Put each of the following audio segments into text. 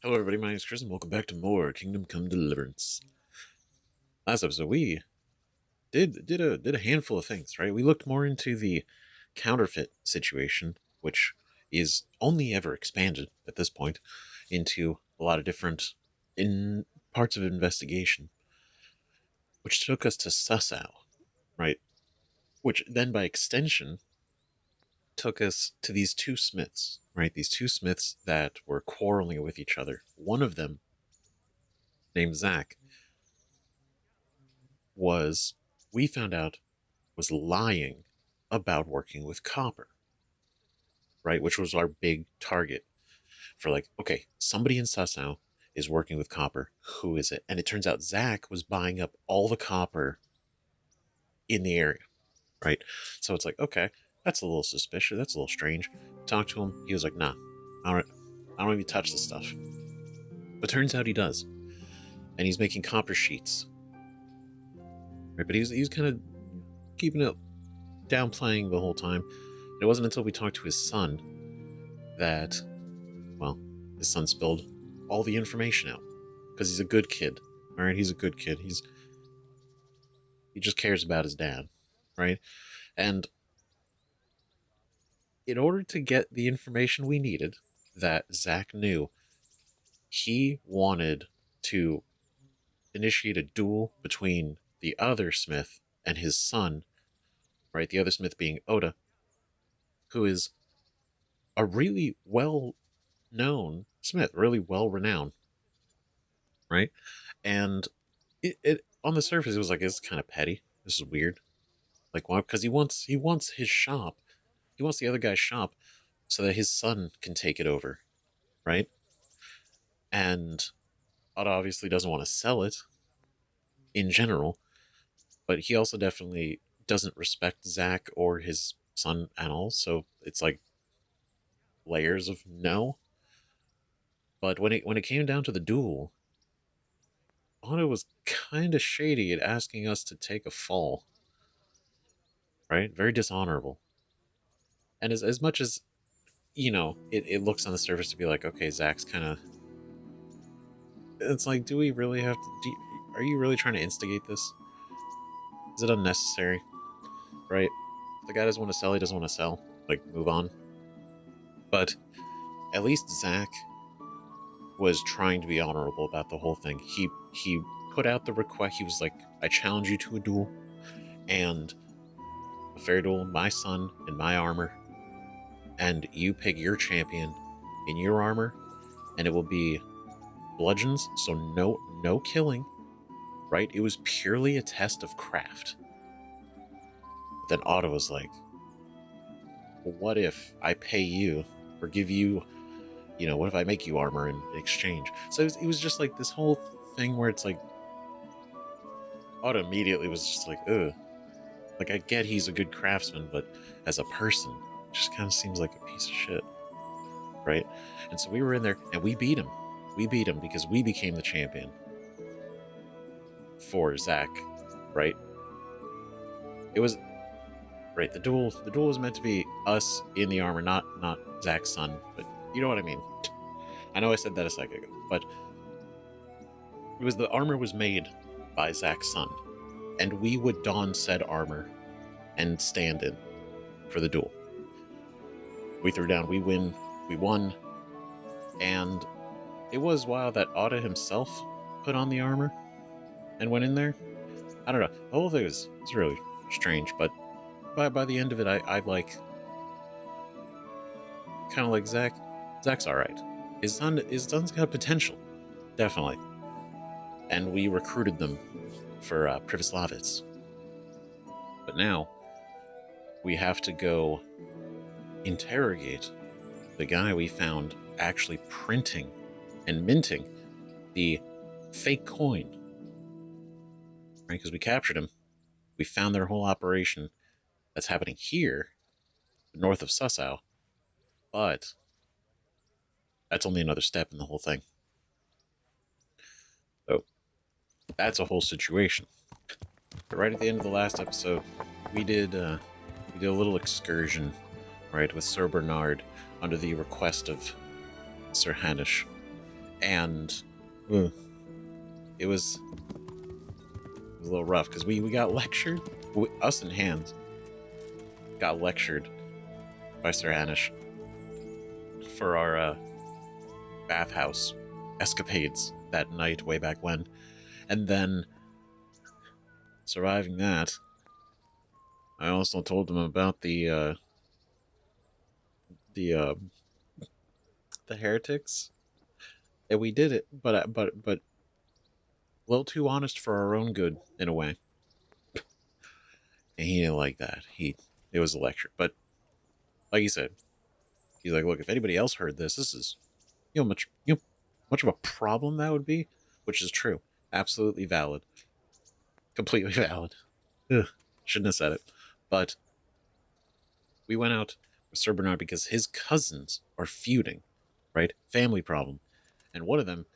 Hello, everybody. My name is Chris, and welcome back to more Kingdom Come Deliverance. Last episode, we did a handful of things, right? We looked more into the counterfeit situation, which is only ever expanded at this point into a lot of different in parts of investigation, which took us to Susau, right? Which then, by extension, took us to these two smiths, right? These two smiths that were quarreling with each other. One of them, named Zach, was, we found out, was lying about working with copper, right? Which was our big target for, like, okay, somebody in Susau is working with copper. Who is it? And it turns out Zach was buying up all the copper in the area, right? So it's like, okay, that's a little suspicious. That's a little strange. Talked to him. He was like, nah, I don't even touch this stuff. But turns out he does. And he's making copper sheets. Right? But he was kind of keeping it downplaying the whole time. And it wasn't until we talked to his son that, well, his son spilled all the information out. Because he's a good kid. Alright, he's a good kid. He just cares about his dad. Right? And in order to get the information we needed that Zach knew, he wanted to initiate a duel between the other Smith and his son, right? The other Smith being Oda, who is a really well-known Smith, really well-renowned, right? And it on the surface, it was like, it's kind of petty. This is weird. Like, why? Because he wants his shop. He wants the other guy's shop so that his son can take it over, right? And Oda obviously doesn't want to sell it in general, but he also definitely doesn't respect Zach or his son at all. So it's like layers of no. But when it came down to the duel, Oda was kind of shady at asking us to take a fall, right? Very dishonorable. And as much as, it looks on the surface to be like, okay, Zach's kind of, it's like, do we really have to, are you really trying to instigate this? Is it unnecessary? Right? If the guy doesn't want to sell, he doesn't want to sell. Like, move on. But at least Zach was trying to be honorable about the whole thing. He put out the request. He was like, I challenge you to a duel, and a fair duel, my son in my armor, and you pick your champion in your armor, and it will be bludgeons, so no killing, right? It was purely a test of craft. But then Otto was like, well, what if I pay you or give you, what if I make you armor in exchange? So it was just like this whole thing where it's like, Otto immediately was just like, ugh. Like, I get he's a good craftsman, but as a person, it just kind of seems like a piece of shit, right? And so we were in there, and we beat him. We beat him because we became the champion for Zach, right? It was, right, the duel was meant to be us in the armor, not Zach's son, but you know what I mean. I know I said that a second ago, but it was, the armor was made by Zach's son, and we would don said armor and stand in for the duel. We threw down, we won, and it was wild that Oda himself put on the armor and went in there. I don't know, the whole thing was really strange, but by the end of it, I like, kind of like Zach. Zach's alright. His son's got potential, definitely. And we recruited them for Privoslavitz. But now, we have to go interrogate the guy we found actually printing and minting the fake coin. Right? Because we captured him. We found their whole operation that's happening here, north of Susau. But that's only another step in the whole thing. So that's a whole situation. But right at the end of the last episode, we did a little excursion, right, with Sir Bernard under the request of Sir Hanish. And ugh, it was a little rough because we got lectured. Us and Hans got lectured by Sir Hanish for our bathhouse escapades that night way back when. And then, surviving that, I also told them about the uh, the heretics. And we did it, but a little too honest for our own good in a way. And he didn't like that. It was a lecture, but like you said, he's like, look, if anybody else heard this is much of a problem that would be, which is true, absolutely valid, completely valid. Ugh, shouldn't have said it, but we went out with Sir Bernard because his cousins are feuding, right? Family problem, and one of them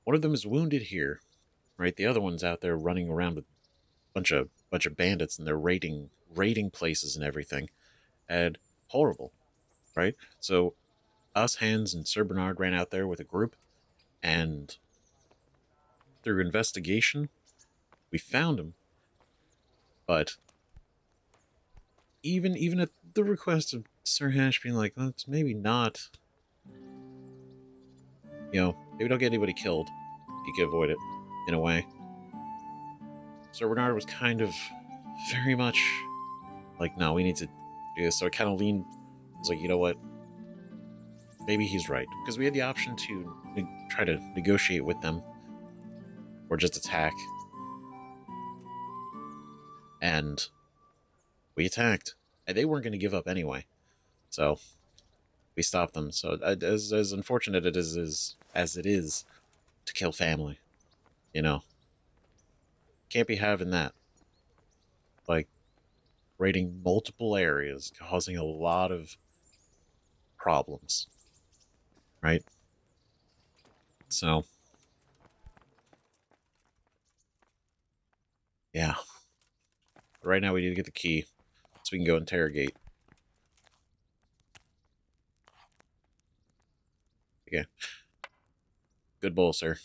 is wounded here, right? The other one's out there running around with bunch of bandits, and they're raiding places and everything, and horrible, right? So us, Hans, and Sir Bernard ran out there with a group, and through investigation, we found him. But even at the request of Sir Hash being like, let's maybe not, maybe don't get anybody killed. You can avoid it, in a way. Sir Bernard was kind of very much like, no, we need to do this. So I kind of leaned, I was like, you know what? Maybe he's right. Because we had the option to try to negotiate with them or just attack. And we attacked. And they weren't going to give up anyway. So we stopped them. So as unfortunate as it is to kill family, can't be having that. Like, raiding multiple areas, causing a lot of problems. Right? So, yeah. Right now we need to get the key so we can go interrogate. Okay. Good bowl, sir.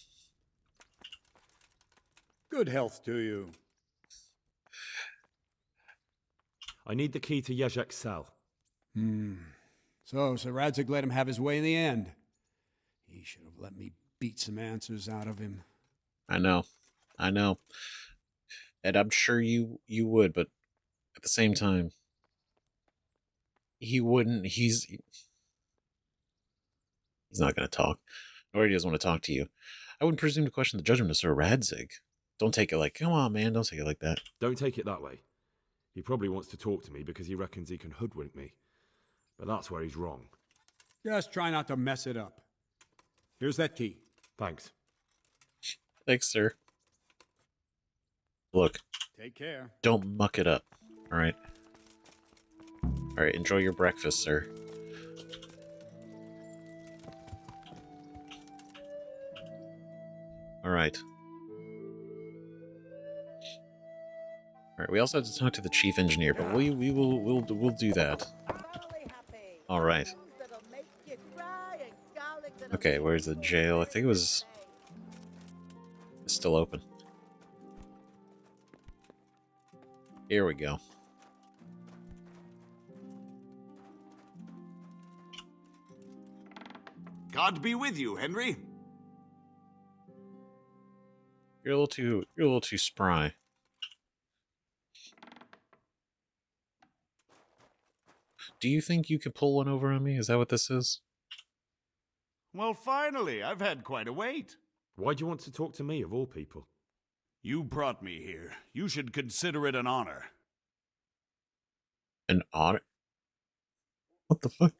Good health to you. I need the key to Jezhek's cell. So Sir Jezhek let him have his way in the end. He should have let me beat some answers out of him. I know. And I'm sure you would, but at the same time, he wouldn't. He's not going to talk, or he doesn't want to talk to you. I wouldn't presume to question the judgment of Sir Radzig. Don't take it like, come on, man, don't take it like that. Don't take it that way. He probably wants to talk to me because he reckons he can hoodwink me. But that's where he's wrong. Just try not to mess it up. Here's that key. Thanks. Thanks, sir. Look. Take care. Don't muck it up, all right? All right, enjoy your breakfast, sir. All right. All right. We also have to talk to the chief engineer, but we'll do that. All right. Okay, where's the jail? I think it was still open. Here we go. God be with you, Henry. You're a little too spry. Do you think you could pull one over on me? Is that what this is? Well, finally, I've had quite a wait. Why do you want to talk to me, of all people? You brought me here. You should consider it an honor. An honor? What the fuck?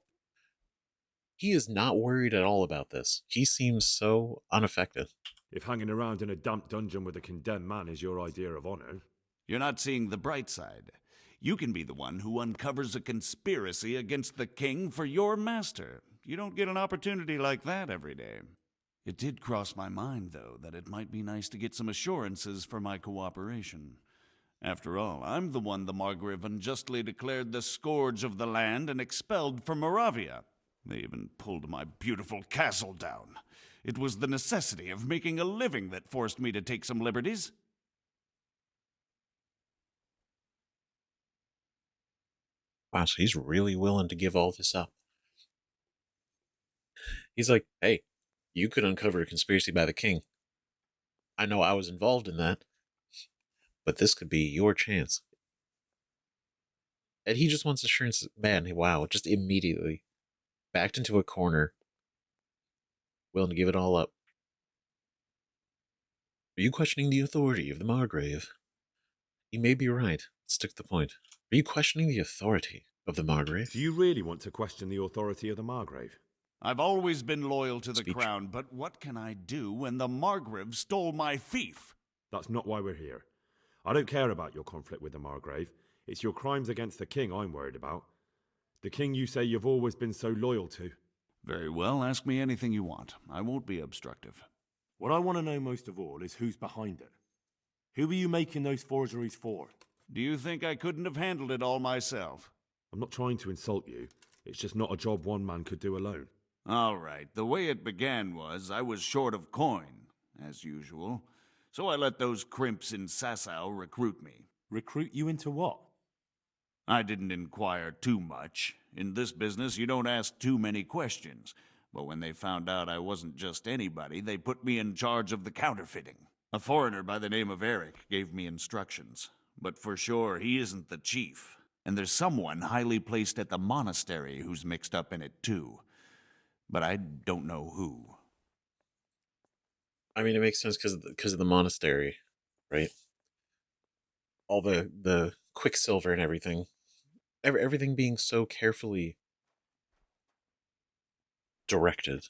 He is not worried at all about this. He seems so unaffected. If hanging around in a damp dungeon with a condemned man is your idea of honor... You're not seeing the bright side. You can be the one who uncovers a conspiracy against the king for your master. You don't get an opportunity like that every day. It did cross my mind, though, that it might be nice to get some assurances for my cooperation. After all, I'm the one the Margrave unjustly declared the scourge of the land and expelled from Moravia. They even pulled my beautiful castle down. It was the necessity of making a living that forced me to take some liberties. Wow, so he's really willing to give all this up. He's like, hey, you could uncover a conspiracy by the king. I know I was involved in that, but this could be your chance. And he just wants assurance. Man, wow, just immediately backed into a corner, willing to give it all up. Are you questioning the authority of the Margrave? You may be right. Stick to the point. Are you questioning the authority of the Margrave? Do you really want to question the authority of the Margrave? I've always been loyal to the Speech. crown, but what can I do when the Margrave stole my fief? That's not why we're here. I don't care about your conflict with the Margrave. It's your crimes against the king I'm worried about. The king you say you've always been so loyal to. Very well, ask me anything you want. I won't be obstructive. What I want to know most of all is who's behind it. Who are you making those forgeries for? Do you think I couldn't have handled it all myself? I'm not trying to insult you. It's just not a job one man could do alone. All right, the way it began was I was short of coin, as usual. So I let those crimps in Sasau recruit me. Recruit you into what? I didn't inquire too much. In this business, you don't ask too many questions. But when they found out I wasn't just anybody, they put me in charge of the counterfeiting. A foreigner by the name of Eric gave me instructions. But for sure, he isn't the chief. And there's someone highly placed at the monastery who's mixed up in it too. But I don't know who. I mean, it makes sense because of the monastery, right? All the quicksilver and everything. Everything being so carefully directed.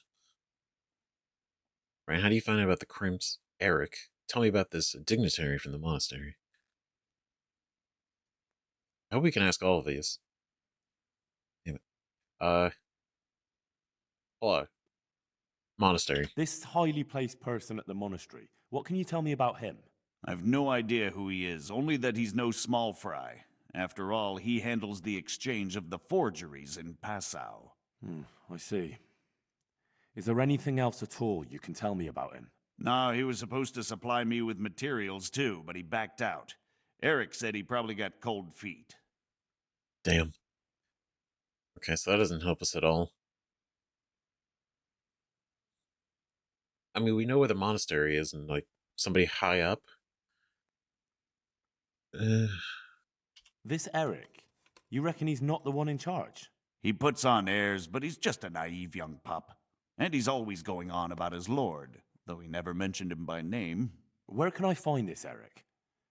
Right? How do you find out about the crimps? Eric, tell me about this dignitary from the monastery. I hope we can ask all of these. Damn it. Hold on. Monastery. This highly placed person at the monastery. What can you tell me about him? I've no idea who he is, only that he's no small fry. After all, he handles the exchange of the forgeries in Passau. I see. Is there anything else at all you can tell me about him? No, he was supposed to supply me with materials too, but he backed out. Eric said he probably got cold feet. Damn. Okay, so that doesn't help us at all. I mean, we know where the monastery is, and like somebody high up. This Eric, you reckon he's not the one in charge? He puts on airs, but he's just a naive young pup. And he's always going on about his lord, though he never mentioned him by name. Where can I find this Eric?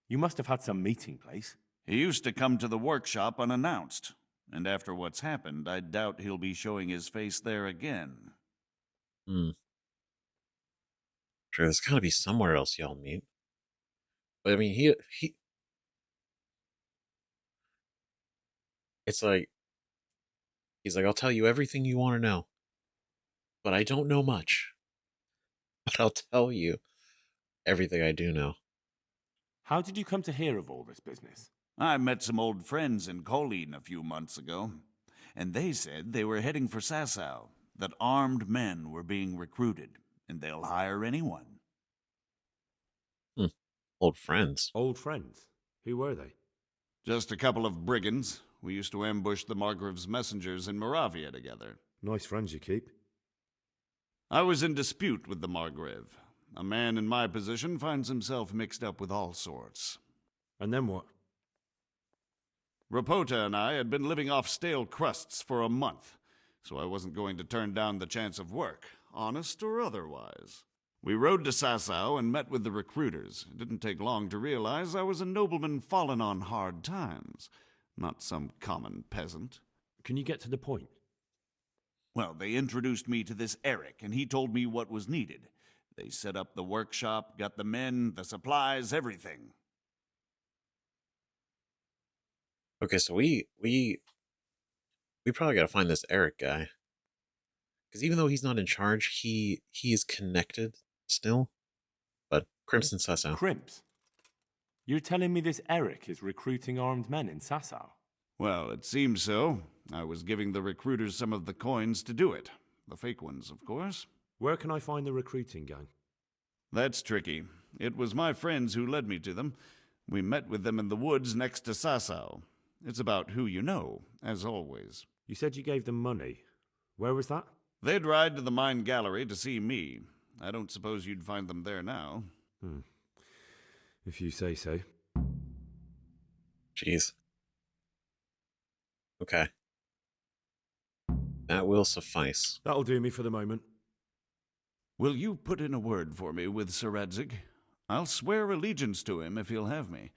You must have had some meeting place. He used to come to the workshop unannounced. And after what's happened, I doubt he'll be showing his face there again. Sure, there's gotta be somewhere else y'all meet. But I mean, he it's like, he's like, I'll tell you everything you want to know, but I don't know much. But I'll tell you everything I do know. How did you come to hear of all this business? I met some old friends in Colleen a few months ago, and they said they were heading for Sasau, that armed men were being recruited, and they'll hire anyone. Old friends. Old friends? Who were they? Just a couple of brigands. We used to ambush the Margrave's messengers in Moravia together. Nice friends you keep. I was in dispute with the Margrave. A man in my position finds himself mixed up with all sorts. And then what? Rapota and I had been living off stale crusts for a month, so I wasn't going to turn down the chance of work, honest or otherwise. We rode to Sasau and met with the recruiters. It didn't take long to realize I was a nobleman fallen on hard times, not some common peasant. Can you get to the point? Well, they introduced me to this Eric, and he told me what was needed. They set up the workshop, got the men, the supplies, everything. Okay, so we probably gotta find this Eric guy. Because even though he's not in charge, he is connected still. But Crimson Sasau. Crimps? You're telling me this Eric is recruiting armed men in Sasau? Well, it seems so. I was giving the recruiters some of the coins to do it. The fake ones, of course. Where can I find the recruiting gang? That's tricky. It was my friends who led me to them. We met with them in the woods next to Sasau. It's about who you know, as always. You said you gave them money. Where was that? They'd ride to the mine gallery to see me. I don't suppose you'd find them there now. If you say so. Jeez. Okay. That will suffice. That'll do me for the moment. Will you put in a word for me with Sir Jezhek? I'll swear allegiance to him if he'll have me.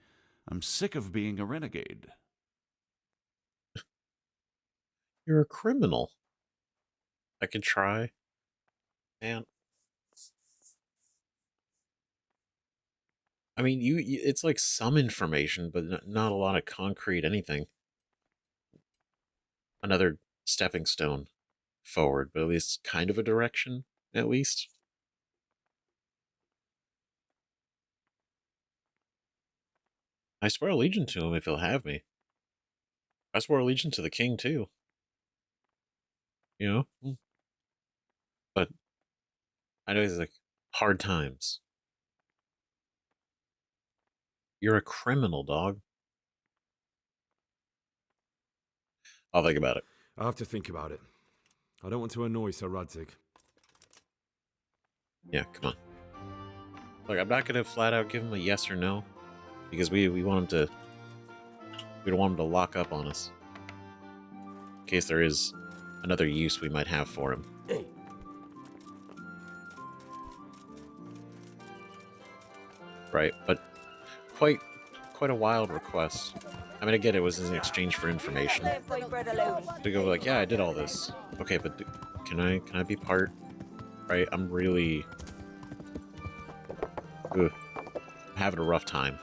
I'm sick of being a renegade. You're a criminal. I could try. Man. I mean, it's like some information, but not a lot of concrete anything. Another stepping stone forward, but at least kind of a direction, at least. I swear allegiance to him if he'll have me. I swear allegiance to the king, too. You know? But I know he's like, hard times. You're a criminal, dog. I'll think about it. I'll have to think about it. I don't want to annoy Sir Jezhek. Yeah, come on. Look, I'm not gonna flat out give him a yes or no, because we want him to. We don't want him to lock up on us, in case there is another use we might have for him. Hey. Right, but quite a wild request. I mean, I get it was in exchange for information. To go like, yeah, I did all this. Okay, but can I be part? Right, I'm really having a rough time.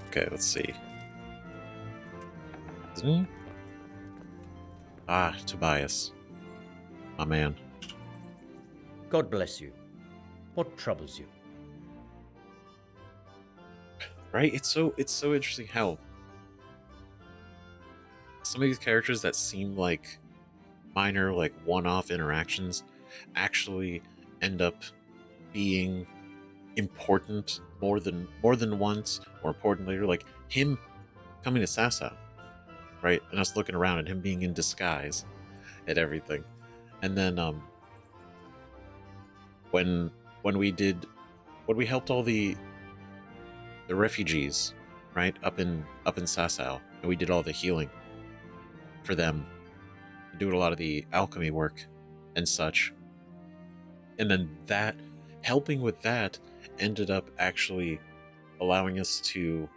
Okay, let's see. Isn't he? Ah, Tobias. My man. God bless you. What troubles you? Right? It's so interesting how some of these characters that seem like minor, like one-off interactions actually end up being important more than once, or important later. Like him coming to Sasau, right? And us looking around and him being in disguise at everything. And then when we helped all the refugees, right, up in Sasau, and we did all the healing for them, doing a lot of the alchemy work and such. And then that helping with that ended up actually allowing us to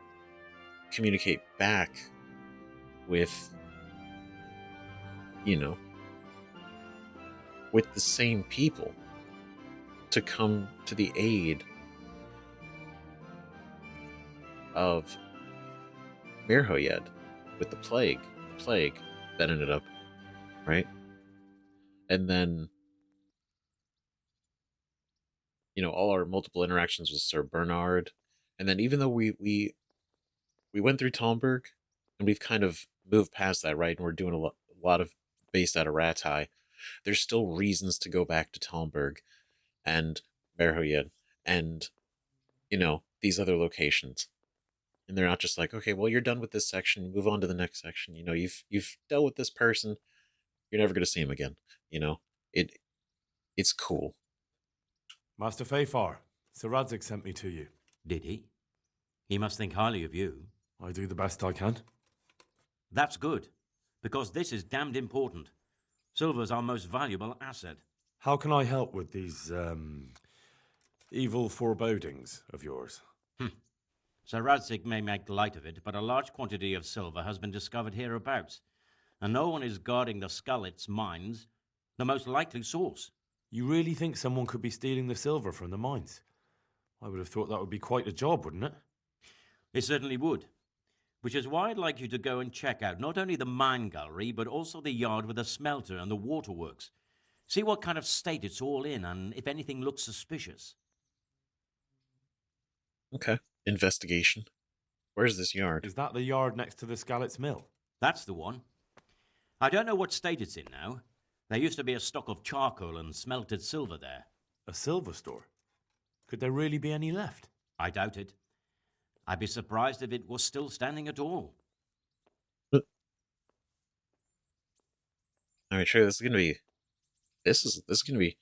communicate back with, you know, with the same people to come to the aid of Mirhoyed with the plague that ended up, right? And then, you know, all our multiple interactions with Sir Bernard. And then even though we went through Talmberg and we've kind of moved past that, right? And we're doing a lot of based out of Ratai, there's still reasons to go back to Talmberg and Mirhoyed and, you know, these other locations. And they're not just like, okay, well, you're done with this section, move on to the next section. You know, you've dealt with this person, you're never going to see him again. You know, it's cool. Master Fafar, Sir Jezhek sent me to you. Did he? He must think highly of you. I do the best I can. That's good, because this is damned important. Silver's our most valuable asset. How can I help with these, evil forebodings of yours? Sir Jezhek may make light of it, but a large quantity of silver has been discovered hereabouts, and no one is guarding the Skalitz mines, the most likely source. You really think someone could be stealing the silver from the mines? I would have thought that would be quite a job, wouldn't it? It certainly would. Which is why I'd like you to go and check out not only the mine gallery, but also the yard with the smelter and the waterworks. See what kind of state it's all in, and if anything looks suspicious. Okay. Investigation. Where's this yard? Is that the yard next to the Skalitz mill? That's the one. I don't know what state it's in now. There used to be a stock of charcoal and smelted silver there. A silver store? Could there really be any left? I doubt it. I'd be surprised if it was still standing at all. I mean, sure, this is gonna be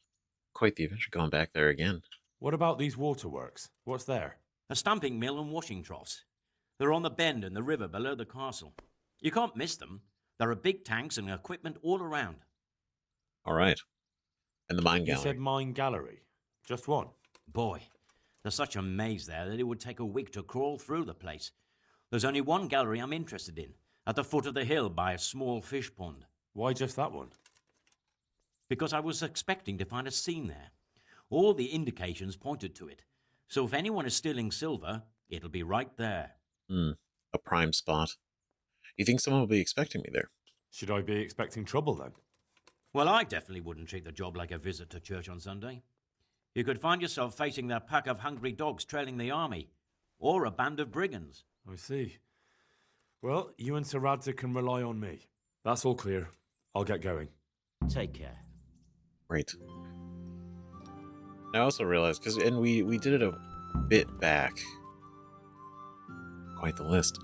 quite the adventure going back there again. What about these waterworks? What's there? A stamping mill and washing troughs. They're on the bend in the river below the castle. You can't miss them. There are big tanks and equipment all around. All right. And the mine You gallery. said mine gallery. Just one. Boy, there's such a maze there that it would take a week to crawl through the place. There's only one gallery I'm interested in, at the foot of the hill by a small fish pond. Why just that one? Because I was expecting to find a scene there. All the indications pointed to it. So if anyone is stealing silver, it'll be right there. A prime spot. You think someone will be expecting me there? Should I be expecting trouble then? Well, I definitely wouldn't treat the job like a visit to church on Sunday. You could find yourself facing that pack of hungry dogs trailing the army, or a band of brigands. I see. Well, you and Sir Jezhek can rely on me. That's all clear. I'll get going. Take care. Right. I also realized, and we did it a bit back. Quite the list.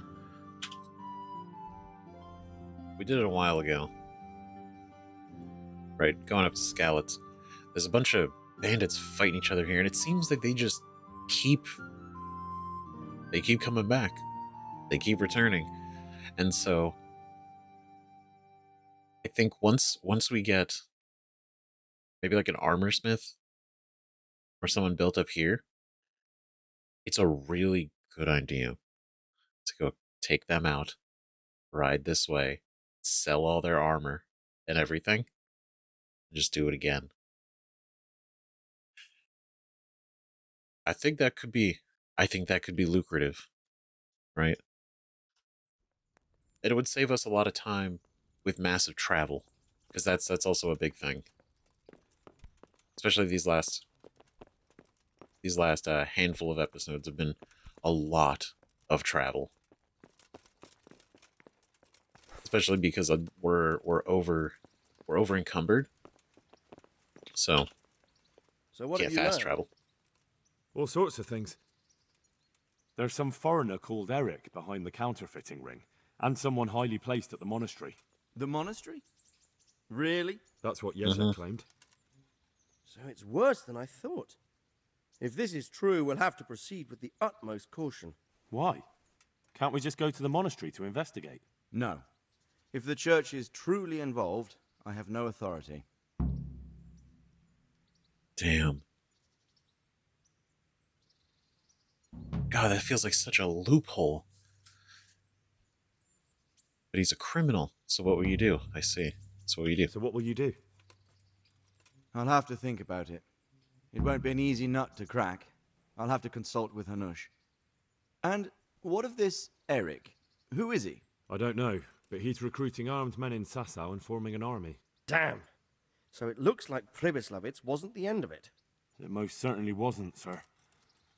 We did it a while ago. Right, going up to Skalitz. There's a bunch of bandits fighting each other here, and it seems like they just keep coming back. They keep returning. And so I think once we get maybe like an armor smith or someone built up here, it's a really good idea to go take them out, ride this way, sell all their armor and everything, and just do it again. I think that could be lucrative, right? And it would save us a lot of time with massive travel, because that's also a big thing. Especially these last handful of episodes have been a lot of travel. Especially because we're over encumbered. So what can't have you fast learned? travel. All sorts of things. There's some foreigner called Eric behind the counterfeiting ring, and someone highly placed at the monastery. The monastery? Really? That's what Jezhek claimed. So it's worse than I thought. If this is true, we'll have to proceed with the utmost caution. Why? Can't we just go to the monastery to investigate? No. If the church is truly involved, I have no authority. Damn. God, that feels like such a loophole. But he's a criminal, so what will you do? I see. So what will you do? So what will you do? I'll have to think about it. It won't be an easy nut to crack. I'll have to consult with Hanush. And what of this Eric? Who is he? I don't know, but he's recruiting armed men in Sasau and forming an army. Damn. So it looks like Pribyslavitz wasn't the end of it. It most certainly wasn't, sir.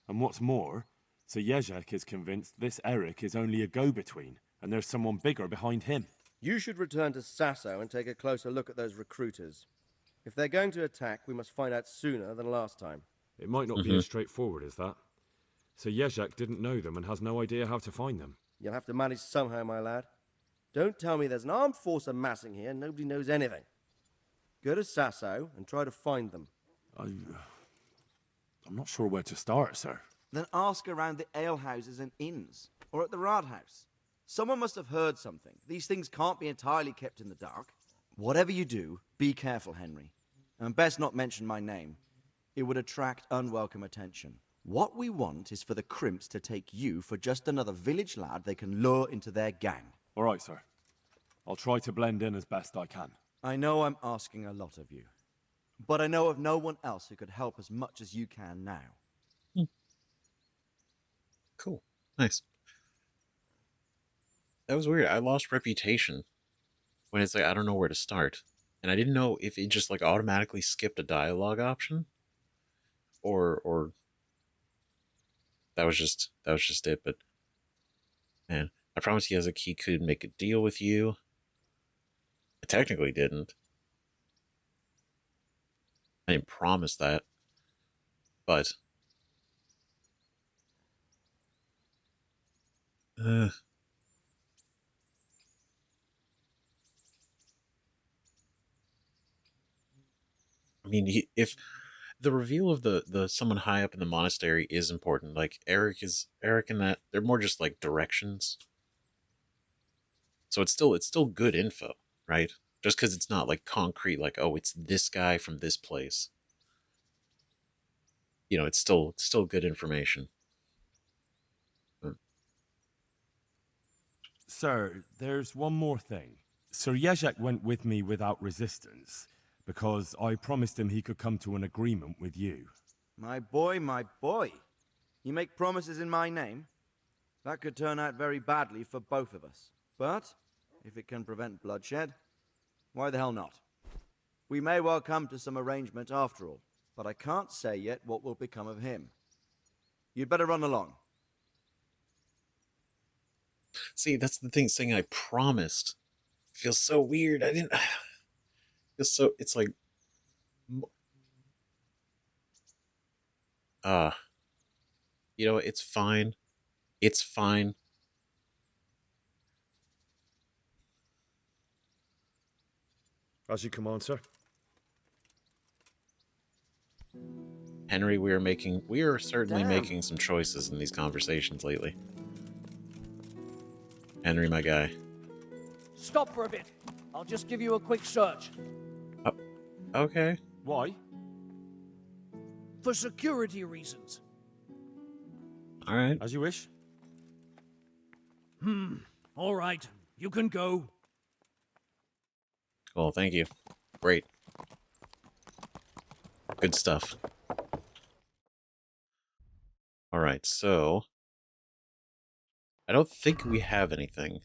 And what's more, Sir Jezhek is convinced this Eric is only a go-between, and there's someone bigger behind him. You should return to Sasau and take a closer look at those recruiters. If they're going to attack, we must find out sooner than last time. It might not be as straightforward as that. Sir Jezhek didn't know them and has no idea how to find them. You'll have to manage somehow, my lad. Don't tell me there's an armed force amassing here and nobody knows anything. Go to Sasau and try to find them. I'm not sure where to start, sir. Then ask around the alehouses and inns, or at the Rathaus. Someone must have heard something. These things can't be entirely kept in the dark. Whatever you do, be careful, Henry. And best not mention my name. It would attract unwelcome attention. What we want is for the crimps to take you for just another village lad they can lure into their gang. All right, sir. I'll try to blend in as best I can. I know I'm asking a lot of you, but I know of no one else who could help as much as you can now. Cool. Nice. That was weird. I lost reputation when it's like, I don't know where to start. And I didn't know if it just like automatically skipped a dialogue option or that was just it. But Man, I promised Jezhek he could make a deal with you. I technically didn't. I didn't promise that. But... I mean, if the reveal of the someone high up in the monastery is important, like Eric and that, they're more just like directions. So it's still good info, right? Just because it's not like concrete, like, oh, it's this guy from this place. You know, it's still good information. Sir, there's one more thing. Sir Jezhek went with me without resistance, because I promised him he could come to an agreement with you. My boy, my boy. You make promises in my name? That could turn out very badly for both of us. But, if it can prevent bloodshed, why the hell not? We may well come to some arrangement after all, but I can't say yet what will become of him. You'd better run along. See, that's the thing, saying I promised. Feels so weird. I didn't... It's like... You know, it's fine. It's fine. As you command, sir. Henry, we are certainly making some choices in these conversations lately. Henry, my guy. Stop for a bit. I'll just give you a quick search. Okay. Why? For security reasons. All right. As you wish. All right. You can go. Cool, thank you. Great. Good stuff. All right, so... I don't think we have anything.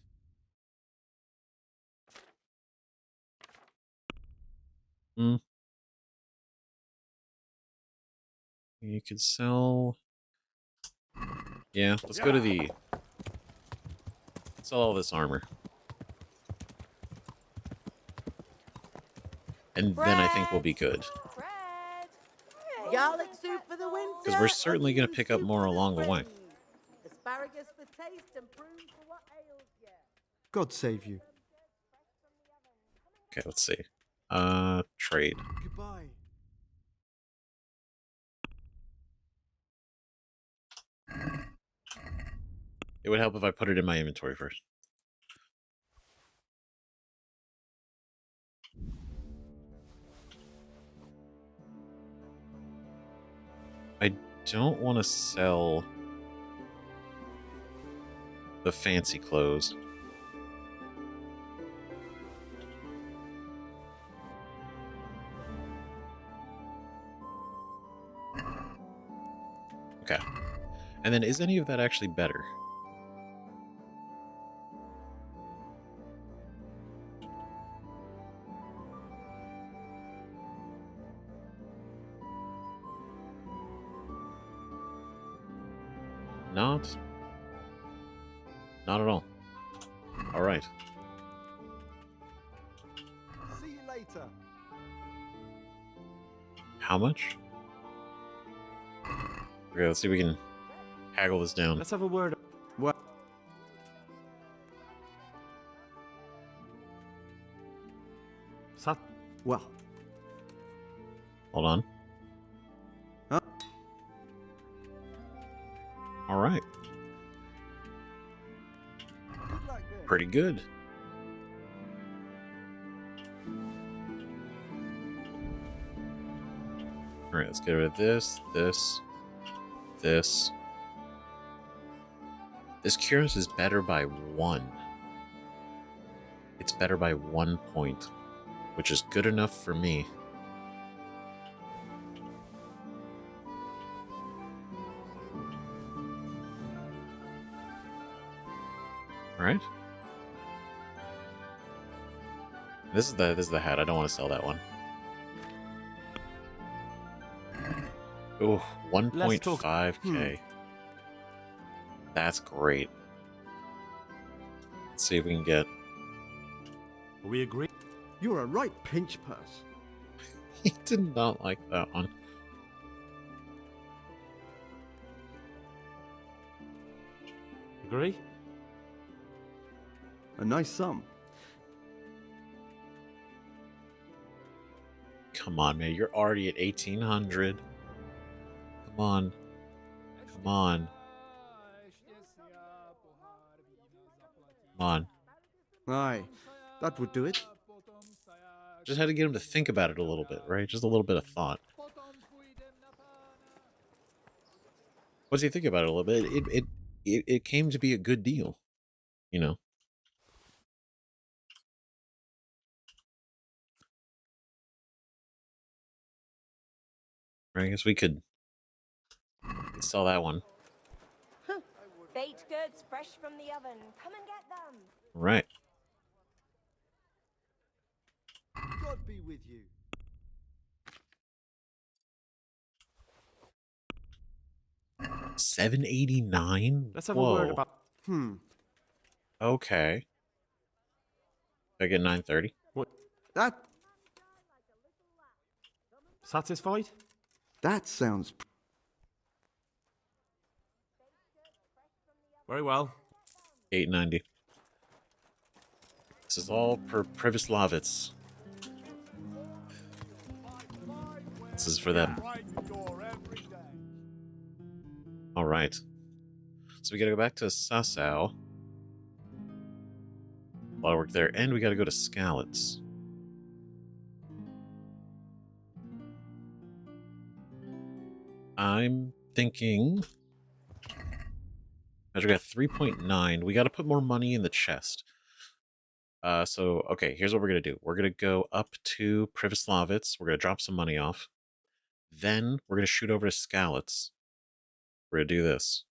You could sell... Yeah, let's go to the... Sell all this armor. And then I think we'll be good. Garlic soup for the winter. Because we're certainly going to pick up more along the way. Asparagus for taste and prunes for what ails you. God save you. Okay, let's see. Trade. Goodbye. It would help if I put it in my inventory first. I don't want to sell the fancy clothes. Okay. And then is any of that actually better? Not at all. All right. See you later. How much? Okay, let's see if we can haggle this down. Let's have a word. What? Well. Hold on. Huh? All right. Pretty good. All right, let's get rid of this. This cureness is better by 1. It's better by 1 point, which is good enough for me. All right. This is the hat. I don't want to sell that one. Ooh, 1.5k. That's great. Let's see if we can get... Are we agree? You're a right pinch purse. He did not like that one. Agree? A nice sum. Come on, man. You're already at 1,800. Come on. Come on. Come on. Aye, that would do it. Just had to get him to think about it a little bit, right? Just a little bit of thought. Once you think about it a little bit, it came to be a good deal, you know. Right, I guess we could sell that one. Baked goods fresh from the oven. Come and get them. Right. God be with you. $789. Let's have a word about... Okay. I get 930. What? That Satisfied? sounds... Very well. 890. This is all per Privislavitz. This is for them. All right. So we got to go back to Sasau. A lot of work there, and we got to go to Skalitz. I'm thinking. We got 3.9. We got to put more money in the chest. Okay, here's what we're going to do. We're going to go up to Privislavitz. We're going to drop some money off. Then we're going to shoot over to Skalitz. We're going to do this.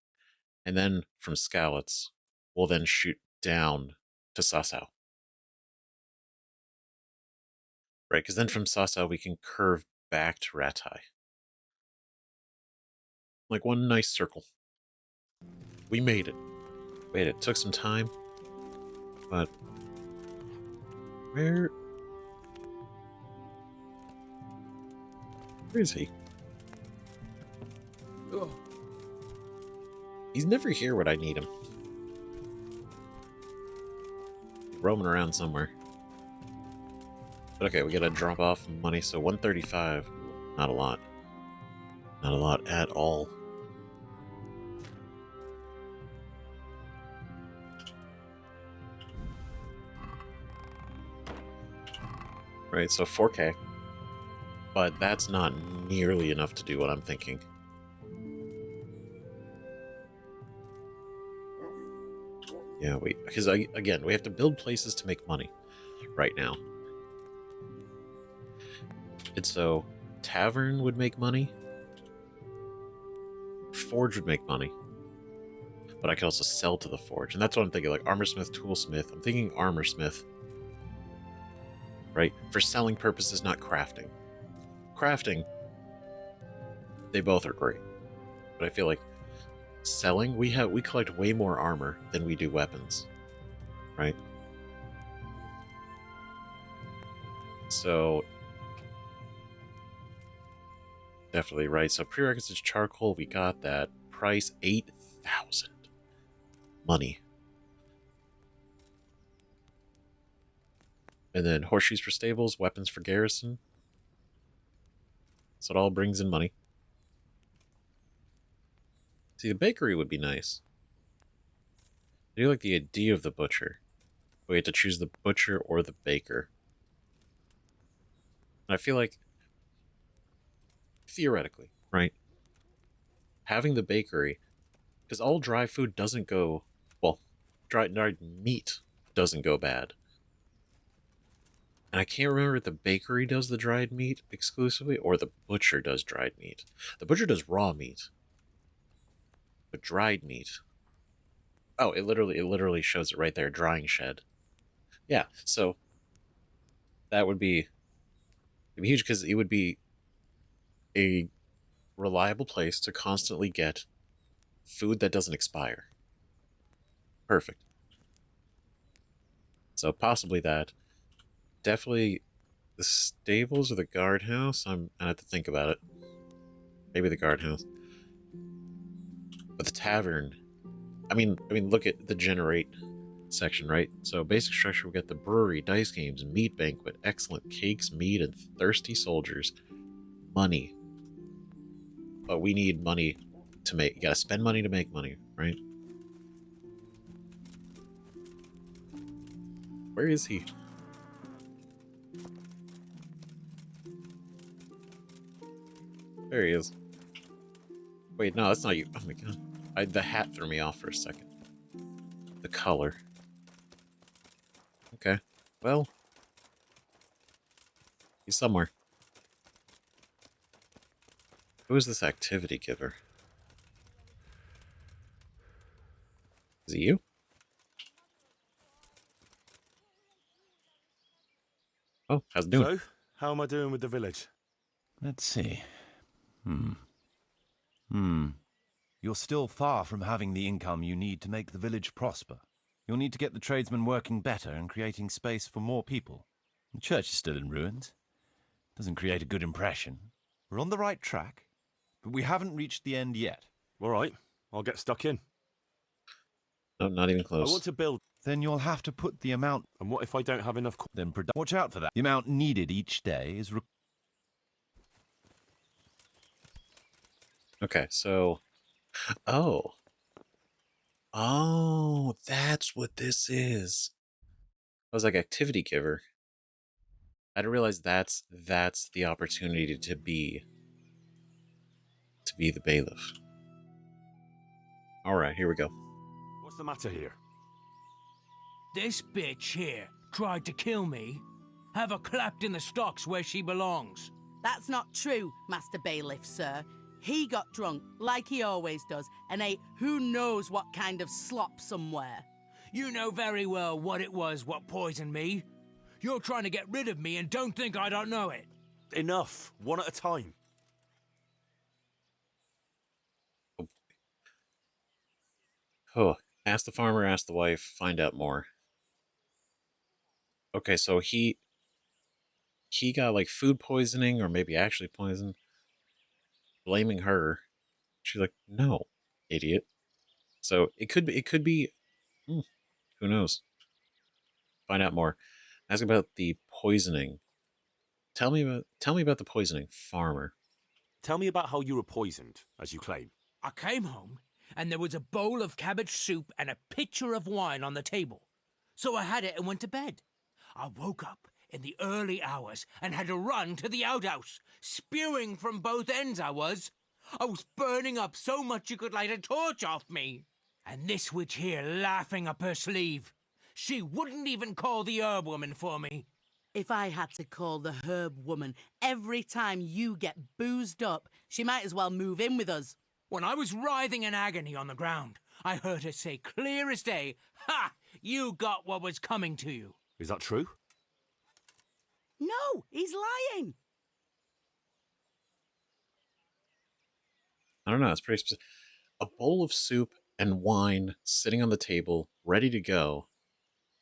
And then from Skalitz, we'll then shoot down to Sasau. Right, because then from Sasau, we can curve back to Ratai. Like one nice circle. We made it. Wait, it took some time. But... Where is he? Ugh. He's never here when I need him. Roaming around somewhere. But okay, we gotta drop off money, so 135. Not a lot. Not a lot at all. Right, so 4K. But that's not nearly enough to do what I'm thinking. Yeah, because again, we have to build places to make money right now. And so, Tavern would make money. Forge would make money. But I could also sell to the Forge. And that's what I'm thinking, like Armorsmith, Toolsmith. I'm thinking Armorsmith. Right? For selling purposes, not crafting. Crafting, they both are great. But I feel like selling, we collect way more armor than we do weapons. Right? So definitely right. So prerequisites charcoal, we got that. Price 8,000. Money. And then horseshoes for stables, weapons for garrison. So it all brings in money. See, the bakery would be nice. I do like the idea of the butcher. We have to choose the butcher or the baker. And I feel like, theoretically, right? Having the bakery, because all dry food doesn't go, well, dried meat doesn't go bad. And I can't remember if the bakery does the dried meat exclusively or the butcher does dried meat. The butcher does raw meat. But dried meat. Oh, it literally shows it right there, drying shed. Yeah, so that would be, it'd be huge because it would be a reliable place to constantly get food that doesn't expire. Perfect. So possibly that. Definitely the stables or the guardhouse. I have to think about it. Maybe the guardhouse. But the tavern. I mean, look at the generate section, right? So basic structure, we got the brewery, dice games, meat banquet, excellent cakes, meat, and thirsty soldiers. Money. But we need money to make. You gotta spend money to make money, right? Where is he? There he is. Wait, no, that's not you. Oh my god. The hat threw me off for a second. The color. Okay. Well. He's somewhere. Who is this activity giver? Is it you? Oh, how's it doing? So, how am I doing with the village? Let's see. You're still far from having the income you need to make the village prosper. You'll need to get the tradesmen working better and creating space for more people. The church is still in ruins. Doesn't create a good impression. We're on the right track, but we haven't reached the end yet. All right, I'll get stuck in. No, not even close. I want to build. Then you'll have to put the amount... And what if I don't have enough... Then watch out for that. The amount needed each day is... Okay, so... Oh. Oh, that's what this is. I was like, activity giver. I didn't realize that's the opportunity to be the bailiff. Alright, here we go. What's the matter here? This bitch here tried to kill me. Have her clapped in the stocks where she belongs. That's not true, Master Bailiff, sir. He got drunk, like he always does, and ate who knows what kind of slop somewhere. You know very well what it was what poisoned me. You're trying to get rid of me and don't think I don't know it. Enough. One at a time. Oh, ask the farmer, ask the wife, find out more. Okay, so he got like food poisoning or maybe actually poisoned. Blaming her. She's like, "No, idiot." So it could be who knows. Find out more. Ask about the poisoning. Tell me about the poisoning, farmer. Tell me about how you were poisoned, as you claim. I came home and there was a bowl of cabbage soup and a pitcher of wine on the table. So I had it and went to bed. I woke up in the early hours and had to run to the outhouse, spewing from both ends I was. I was burning up so much you could light a torch off me. And this witch here laughing up her sleeve. She wouldn't even call the herb woman for me. If I had to call the herb woman every time you get boozed up, she might as well move in with us. When I was writhing in agony on the ground, I heard her say clear as day, "Ha! You got what was coming to you." Is that true? No, he's lying. I don't know. It's pretty specific. A bowl of soup and wine sitting on the table, ready to go.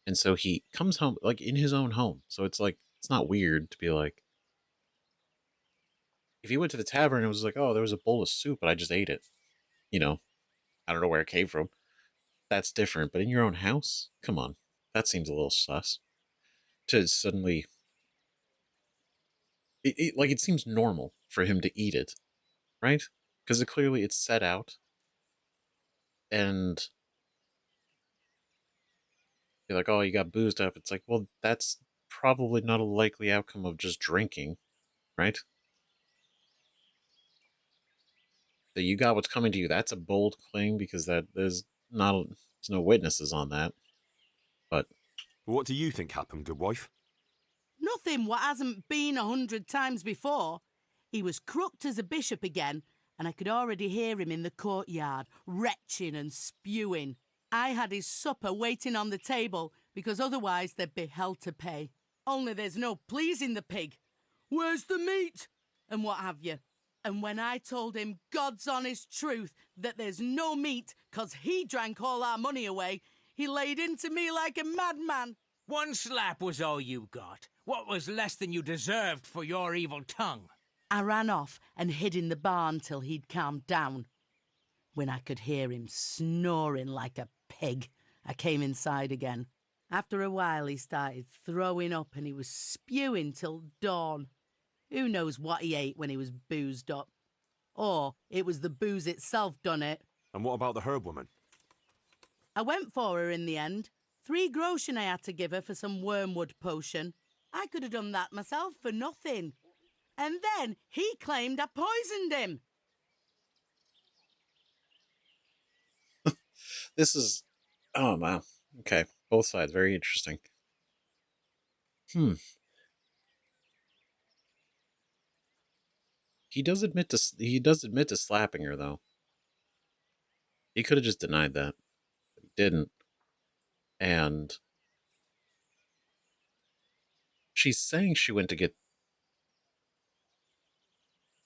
And so he comes home, like in his own home. So it's like, it's not weird to be like, if he went to the tavern and was like, "Oh, there was a bowl of soup, but I just ate it." You know, I don't know where it came from. That's different. But in your own house, come on. That seems a little sus. To suddenly, it seems normal for him to eat it, right? Because clearly it's set out. And you're like, "Oh, you got boozed up." It's like, well, that's probably not a likely outcome of just drinking, right? That you got what's coming to you. That's a bold claim because there's no witnesses on that. But what do you think happened, good wife? Nothing what hasn't been 100 times before. He was crooked as a bishop again, and I could already hear him in the courtyard, retching and spewing. I had his supper waiting on the table, because otherwise there'd be hell to pay. Only there's no pleasing the pig. Where's the meat? And what have you. And when I told him God's honest truth that there's no meat 'cause he drank all our money away, he laid into me like a madman. 1 slap was all you got. What was less than you deserved for your evil tongue? I ran off and hid in the barn till he'd calmed down. When I could hear him snoring like a pig, I came inside again. After a while, he started throwing up and he was spewing till dawn. Who knows what he ate when he was boozed up? Or it was the booze itself done it. And what about the herb woman? I went for her in the end. 3 groschen I had to give her for some wormwood potion. I could have done that myself for nothing. And then he claimed I poisoned him. This is... Oh, wow. Okay. Both sides. Very interesting. He does admit to slapping her, though. He could have just denied that. But he didn't. And she's saying she went to get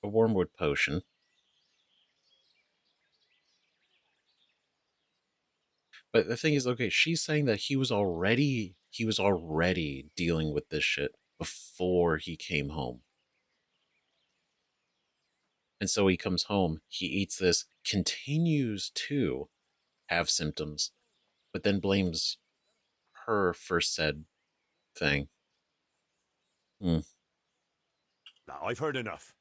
a wormwood potion. But the thing is, okay, she's saying that he was already dealing with this shit before he came home. And so he comes home, he eats this, continues to have symptoms, but then blames her for said thing. Now, I've heard enough.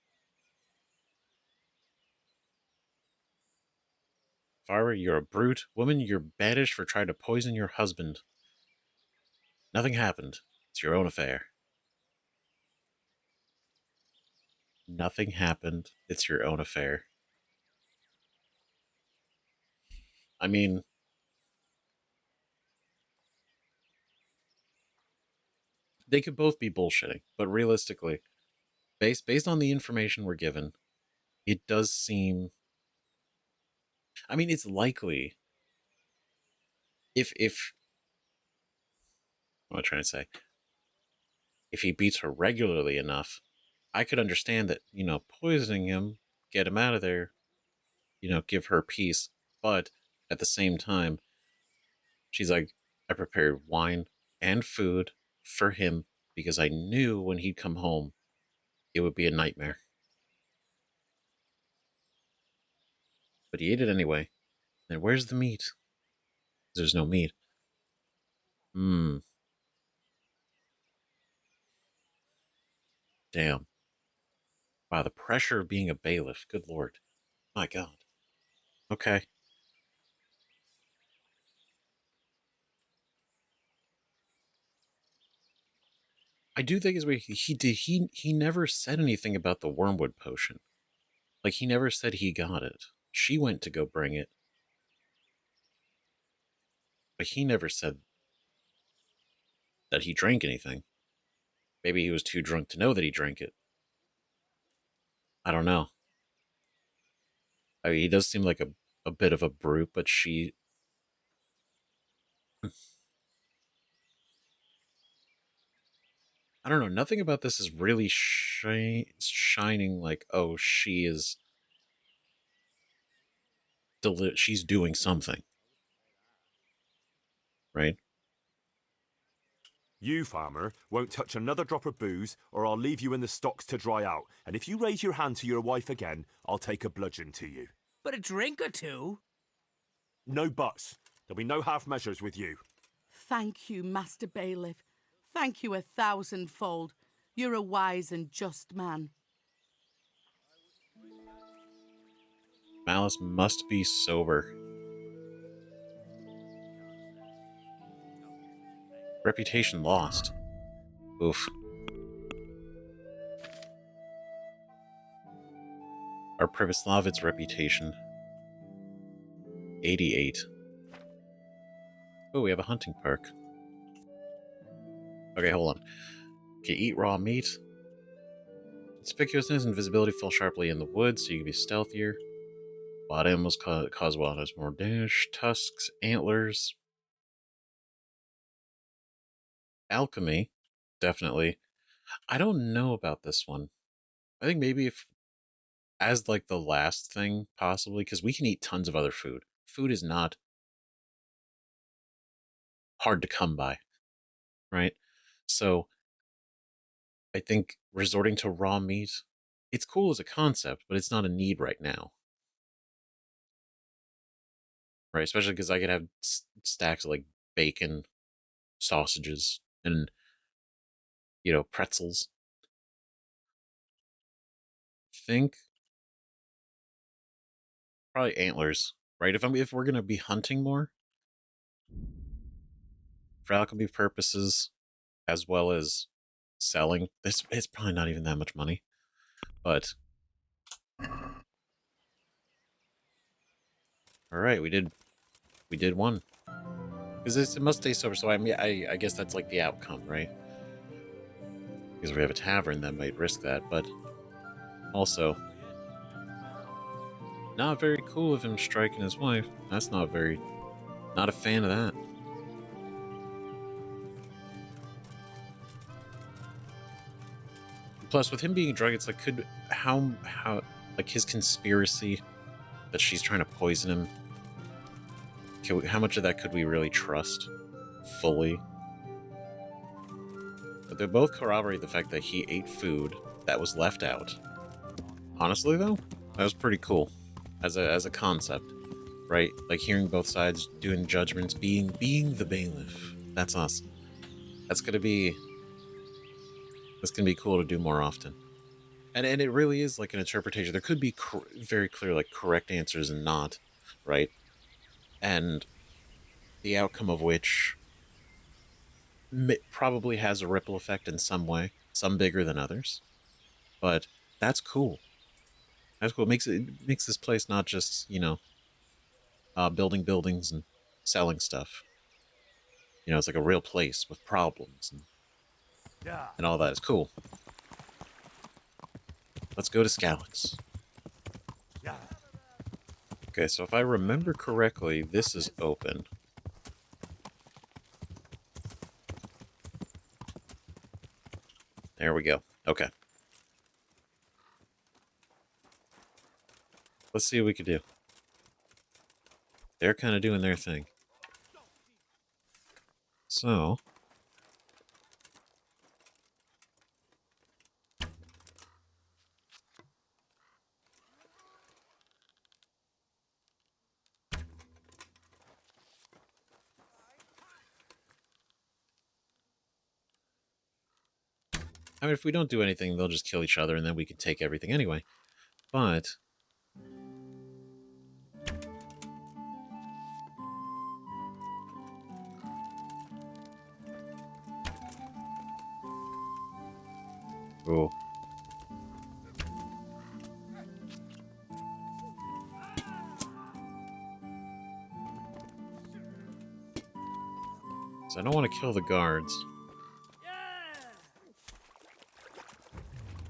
Farah, you're a brute. Woman, you're banished for trying to poison your husband. Nothing happened. It's your own affair. Nothing happened. It's your own affair. I mean, they could both be bullshitting, but realistically, based on the information we're given, it does seem... I mean, it's likely if what am I trying to say? If he beats her regularly enough, I could understand that, poisoning him, get him out of there, give her peace. But at the same time, she's like, I prepared wine and food for him because I knew when he'd come home, it would be a nightmare. But he ate it anyway. Then where's the meat? There's no meat. Damn. Wow, the pressure of being a bailiff. Good lord. My god. Okay. I do think is he never said anything about the wormwood potion. Like, he never said he got it. She went to go bring it. But he never said that he drank anything. Maybe he was too drunk to know that he drank it. I don't know. I mean, he does seem like a bit of a brute, but she... I don't know. Nothing about this is really shining like, oh, she is... she's doing something. Right? You, farmer, won't touch another drop of booze, or I'll leave you in the stocks to dry out. And if you raise your hand to your wife again, I'll take a bludgeon to you. But a drink or two? No buts. There'll be no half measures with you. Thank you, Master Bailiff. Thank you 1,000-fold. You're a wise and just man. Malice must be sober. Reputation lost. Oof. Our Pribyslavit's reputation. 88. Oh, we have a hunting park. Okay, hold on. Okay, eat raw meat. Conspicuousness and visibility fall sharply in the woods, so you can be stealthier. Wild animals cause wildness more damage. Tusks, antlers. Alchemy, definitely. I don't know about this one. I think maybe if, as like the last thing, possibly, because we can eat tons of other food. Food is not hard to come by, right? So I think resorting to raw meat, it's cool as a concept, but it's not a need right now. Right? Especially because I could have stacks of like bacon, sausages, and pretzels. Think probably antlers, right? If we're gonna be hunting more for alchemy purposes, as well as selling, this it's probably not even that much money, but all right, we did one because it must stay sober. So I guess that's like the outcome, right? Because we have a tavern that might risk that, but also not very cool of him striking his wife. That's not a fan of that. Plus, with him being drunk, it's like how like his conspiracy that she's trying to poison him. How much of that could we really trust fully? But they both corroborate the fact that he ate food that was left out. Honestly, though, that was pretty cool as a concept, right? Like hearing both sides doing judgments, being the bailiff. That's us. That's gonna be cool to do more often. And it really is like an interpretation. There could be very clear like correct answers and not, right? And the outcome of which probably has a ripple effect in some way, some bigger than others. But that's cool. That's cool. It makes this place not just building buildings and selling stuff. It's like a real place with problems and all that. It's cool. Let's go to Skalitz. Okay, so if I remember correctly, this is open. There we go. Okay. Let's see what we can do. They're kind of doing their thing. So... I mean, if we don't do anything, they'll just kill each other, and then we can take everything anyway. But... oh. So I don't want to kill the guards.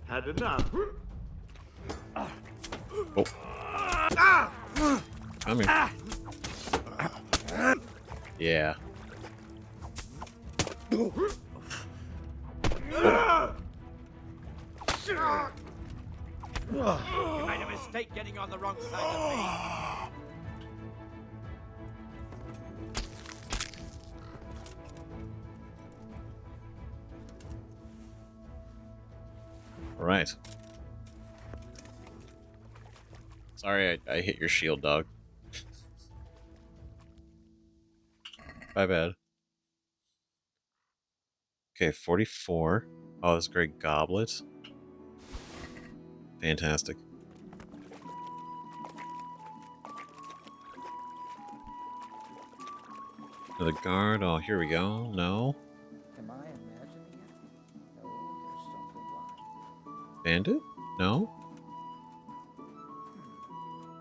Had enough. Oh. Come here. Yeah. Oh. You made a mistake getting on the wrong side of me. All right. Sorry, I hit your shield, dog. My bad. Okay, 44. Oh, this great goblet. Fantastic. Another guard. Oh, here we go. No. Am I imagining it? No, there's something lying. Bandit? No.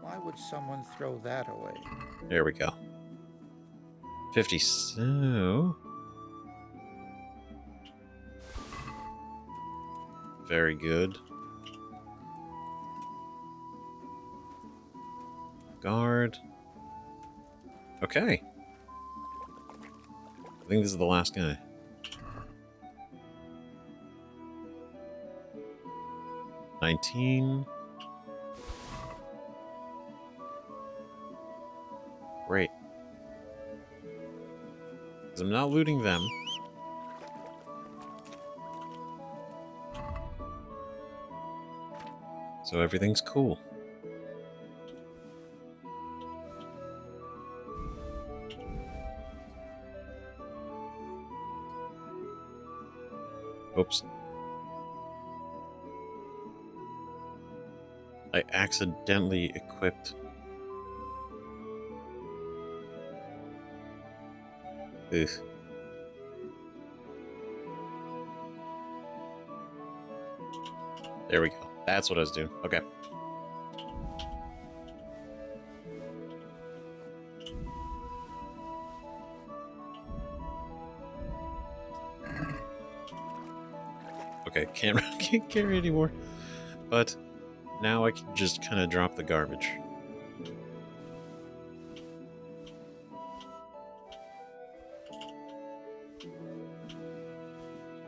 Why would someone throw that away? There we go. 50. So... very good. Guard. Okay. I think this is the last guy. $19. Great. Because I'm not looting them. So everything's cool. Oops. I accidentally equipped. Ugh. There we go. That's what I was doing. Okay. Okay, can't carry anymore. But now I can just kind of drop the garbage.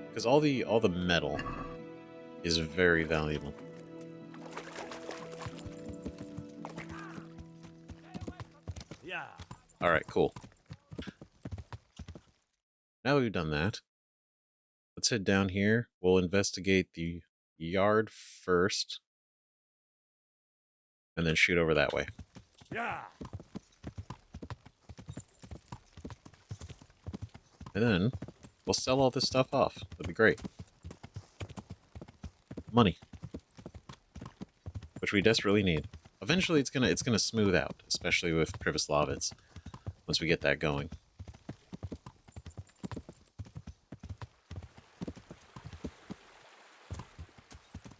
Because all the metal is very valuable. Yeah. Alright, cool. Now that we've done that, let's head down here. We'll investigate the yard first. And then shoot over that way. Yeah. And then we'll sell all this stuff off. That'd be great. Money. Which we desperately need. Eventually it's gonna smooth out, especially with Privoslavitz, once we get that going.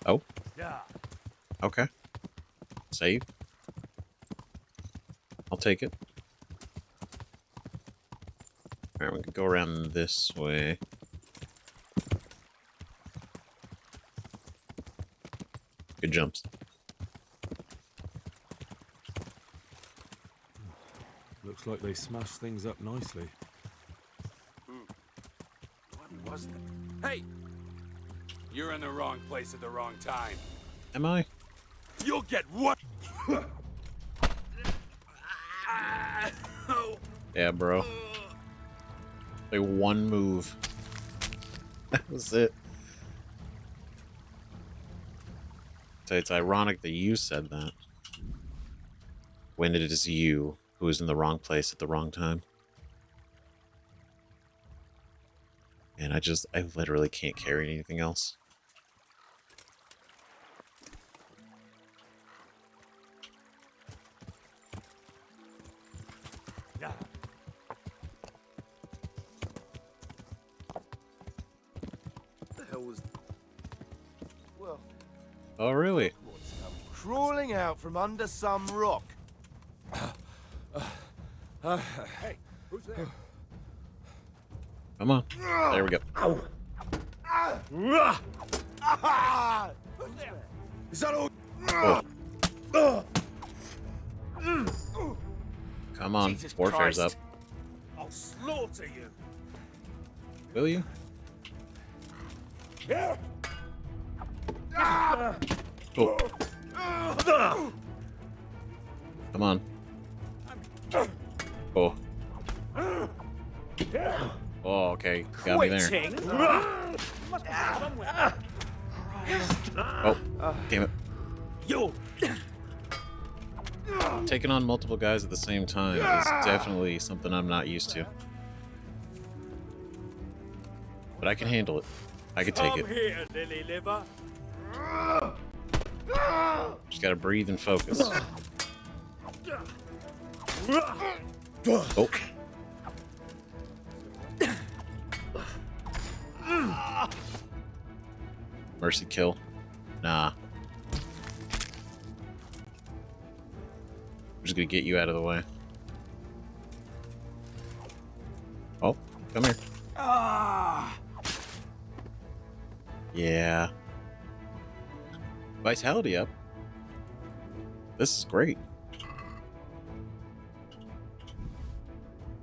Oh? Yeah. Okay. Save. I'll take it. Alright, we can go around this way. Good jumps. Looks like they smashed things up nicely. What was that? Hey! You're in the wrong place at the wrong time. Am I? You'll get what? Yeah, bro. Like one move. That was it. So it's ironic that you said that. When it is you who is in the wrong place at the wrong time. And I literally can't carry anything else. Yeah. What the hell was... Well... Oh, really? Crawling out from under some rock. Hey, who's there? Come on. There we go. Is that all? Come on. Jesus Warfare's up. Christ. I'll slaughter you. Will you? Yeah. Oh. Come on. Oh. Oh, okay. Got me there. Oh, damn it. Yo. Taking on multiple guys at the same time is definitely something I'm not used to. But I can handle it. I can take it. Here, lily liver. Just gotta breathe and focus. Oh. Mercy kill. Nah. I'm just gonna get you out of the way. Oh, come here. Yeah. Vitality up. This is great.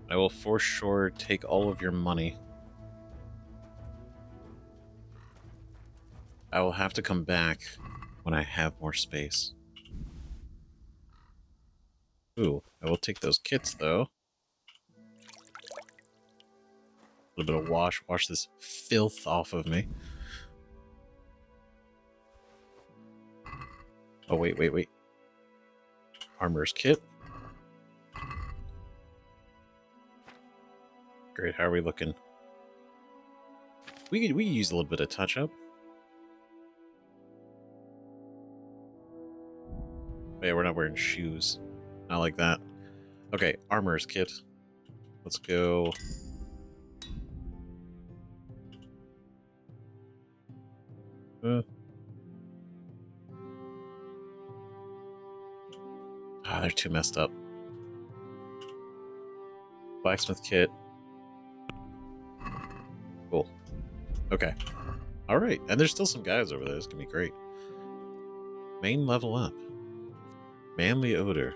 I will for sure take all of your money. I will have to come back when I have more space. Ooh, I will take those kits though. A little bit of wash this filth off of me. Oh, wait. Armorer's kit. Great, how are we looking? We could use a little bit of touch-up. Yeah, we're not wearing shoes. Not like that. Okay, armorer's kit. Let's go. They're too messed up. Blacksmith kit. Cool. Okay. Alright, and there's still some guys over there. This can be great. Main level up. Manly odor.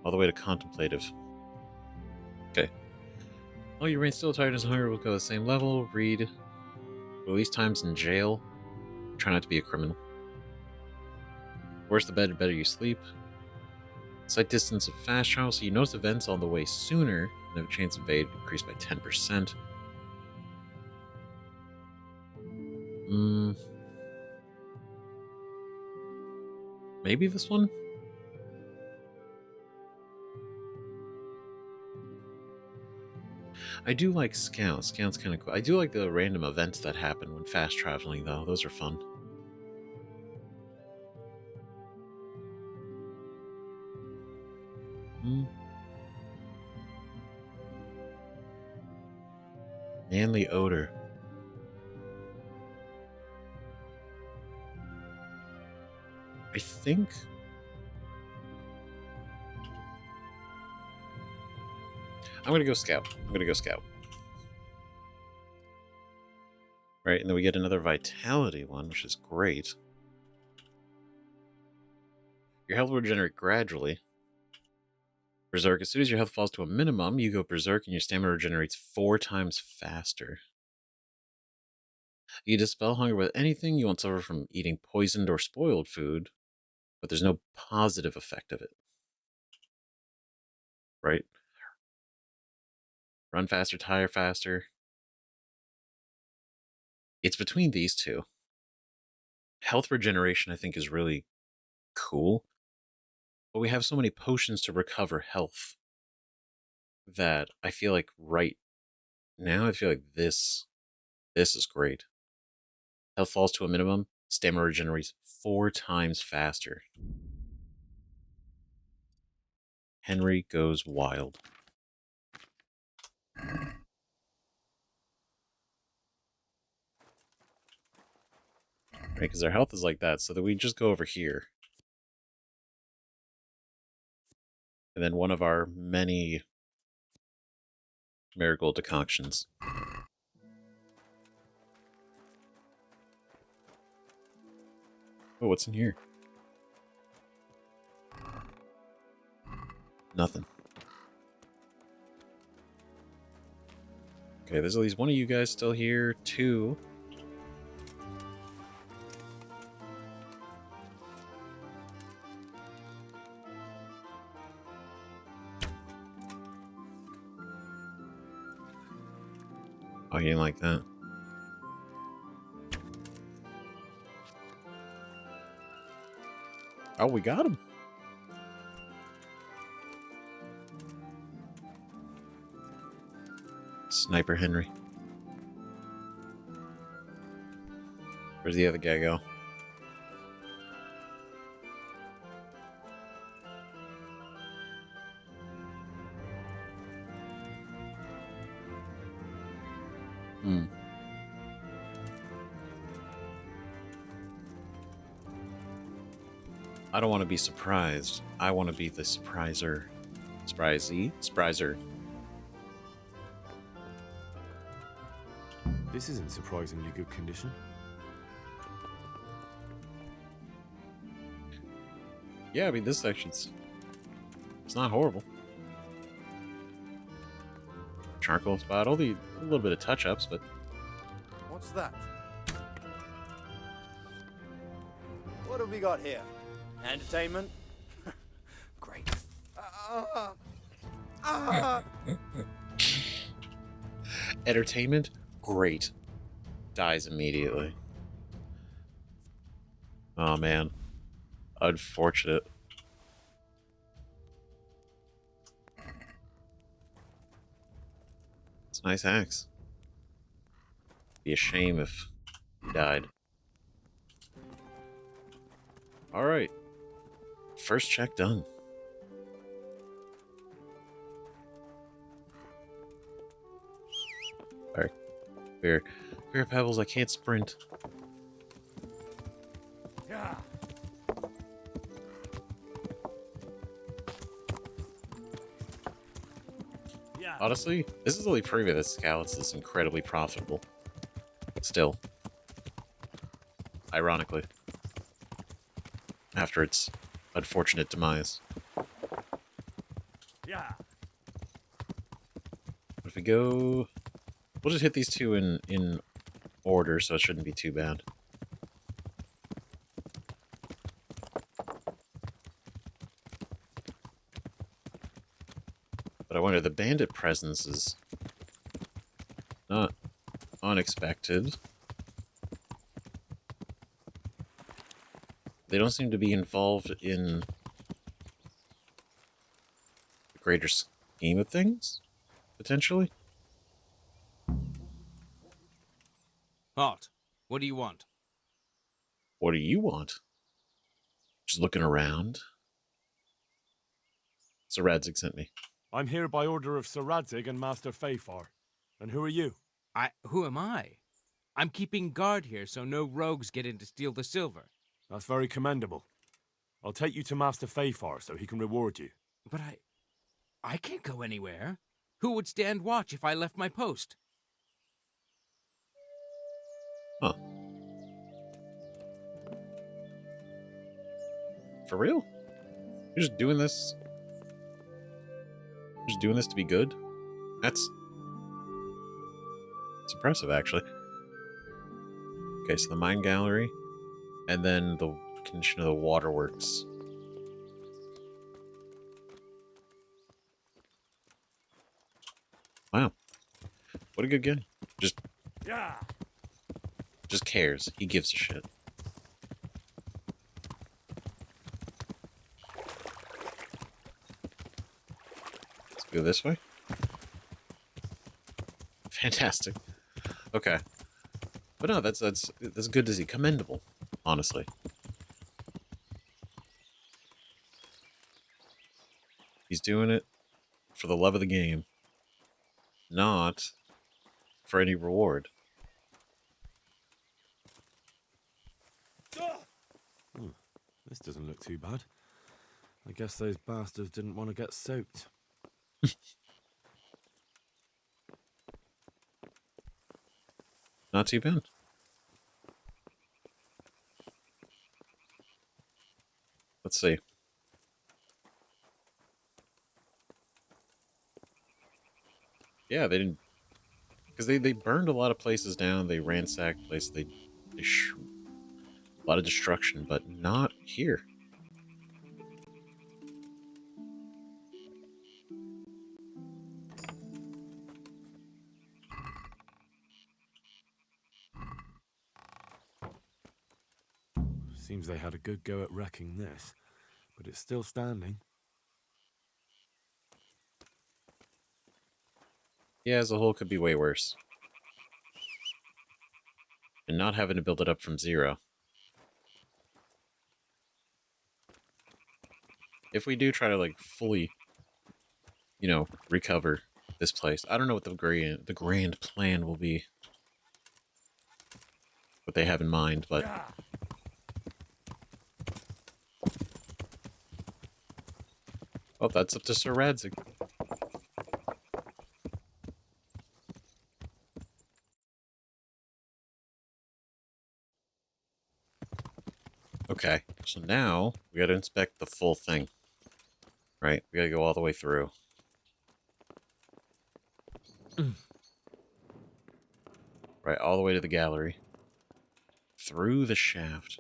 All the way to contemplative. Okay. Oh, you remain still tired and hungry. We'll go the same level. Read. Release times in jail. Try not to be a criminal. Worse the bed, the better you sleep. Sight distance of fast travel, so you notice events on the way sooner, and have a chance of evade increased by 10%. Maybe this one? I do like Scout. Scout's kind of cool. I do like the random events that happen when fast traveling, though. Those are fun. Manly odor. I think... I'm gonna go Scout. Right, and then we get another Vitality one, which is great. Your health will regenerate gradually. Berserk. As soon as your health falls to a minimum, you go Berserk and your stamina regenerates 4 times faster. You dispel hunger with anything. You won't suffer from eating poisoned or spoiled food, but there's no positive effect of it. Right? Run faster, tire faster. It's between these two. Health regeneration, I think, is really cool. But we have so many potions to recover health that I feel like right now, I feel like this is great. Health falls to a minimum. Stamina regenerates 4 times faster. Henry goes wild. Right, because our health is like that, so that we just go over here. And then one of our many marigold decoctions. Oh, what's in here? Nothing. Okay, there's at least one of you guys still here. 2. Oh, you didn't like that? Oh, we got him. Sniper Henry. Where's the other guy go? I don't want to be surprised. I want to be the surpriser. Surprisee? Surpriser. This is in surprisingly good condition. Yeah, I mean, this section's... It's not horrible. Charcoal spot. A little bit of touch-ups, but... What's that? What have we got here? Entertainment? Great. Entertainment? Great. Dies immediately. Oh, man. Unfortunate. It's a nice axe. Be a shame if he died. Alright. First check done. Alright. Bear pebbles, I can't sprint. Yeah. Honestly, this is only proving that Skalitz is incredibly profitable. Still. Ironically. After its unfortunate demise. Yeah. If we go... We'll just hit these two in order, so it shouldn't be too bad. But I wonder, the bandit presence is not unexpected. They don't seem to be involved in the greater scheme of things, potentially. Halt. What do you want? What do you want? Just looking around. Sir Jezhek sent me. I'm here by order of Sir Jezhek and Master Fafar. And who are you? Who am I? I'm keeping guard here so no rogues get in to steal the silver. That's very commendable. I'll take you to Master Fafar so he can reward you. But I can't go anywhere. Who would stand watch if I left my post? Huh. For real? You're just doing this? Just doing this to be good? It's impressive, actually. Okay, so the mine gallery, and then the condition of the waterworks. Wow. What a good guy. Just cares. He gives a shit. Let's go this way. Fantastic. Okay. But no, that's good to see. Commendable, honestly. He's doing it for the love of the game, not for any reward. This doesn't look too bad. I guess those bastards didn't want to get soaked. Not too bad. Let's see. Yeah, they didn't... Because they burned a lot of places down. They ransacked places. A lot of destruction, but not here. Seems they had a good go at wrecking this, but it's still standing. Yeah, as a whole, could be way worse. And not having to build it up from zero. If we do try to, like, fully, you know, recover this place, I don't know what the grand plan will be. What they have in mind, but... Well, that's up to Sir Jezhek. Okay, so now we gotta inspect the full thing. Right? We gotta go all the way through. Right, all the way to the gallery. Through the shaft.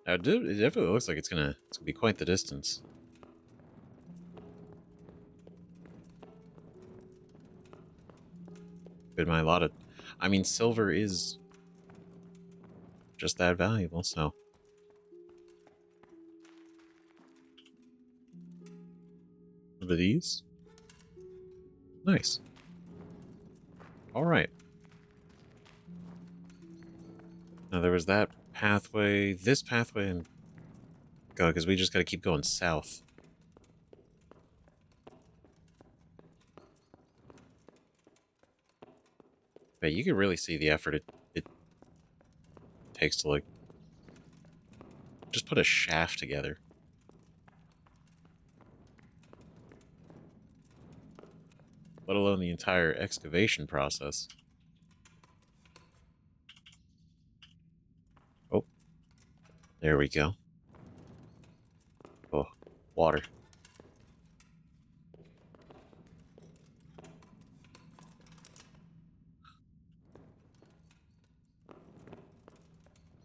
Now, it definitely looks like it's gonna be quite the distance. But my lot of... I mean, silver is just that valuable, so. What are these? Nice. Alright. Now there was that pathway, this pathway, and God, because we just gotta keep going south. But you can really see the effort it takes to, like, just put a shaft together. Let alone the entire excavation process. Oh. There we go. Oh, water.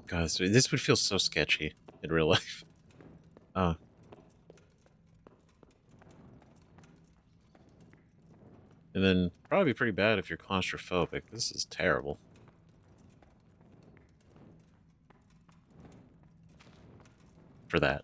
God, this would feel so sketchy in real life. And then probably pretty bad if you're claustrophobic. This is terrible. For that.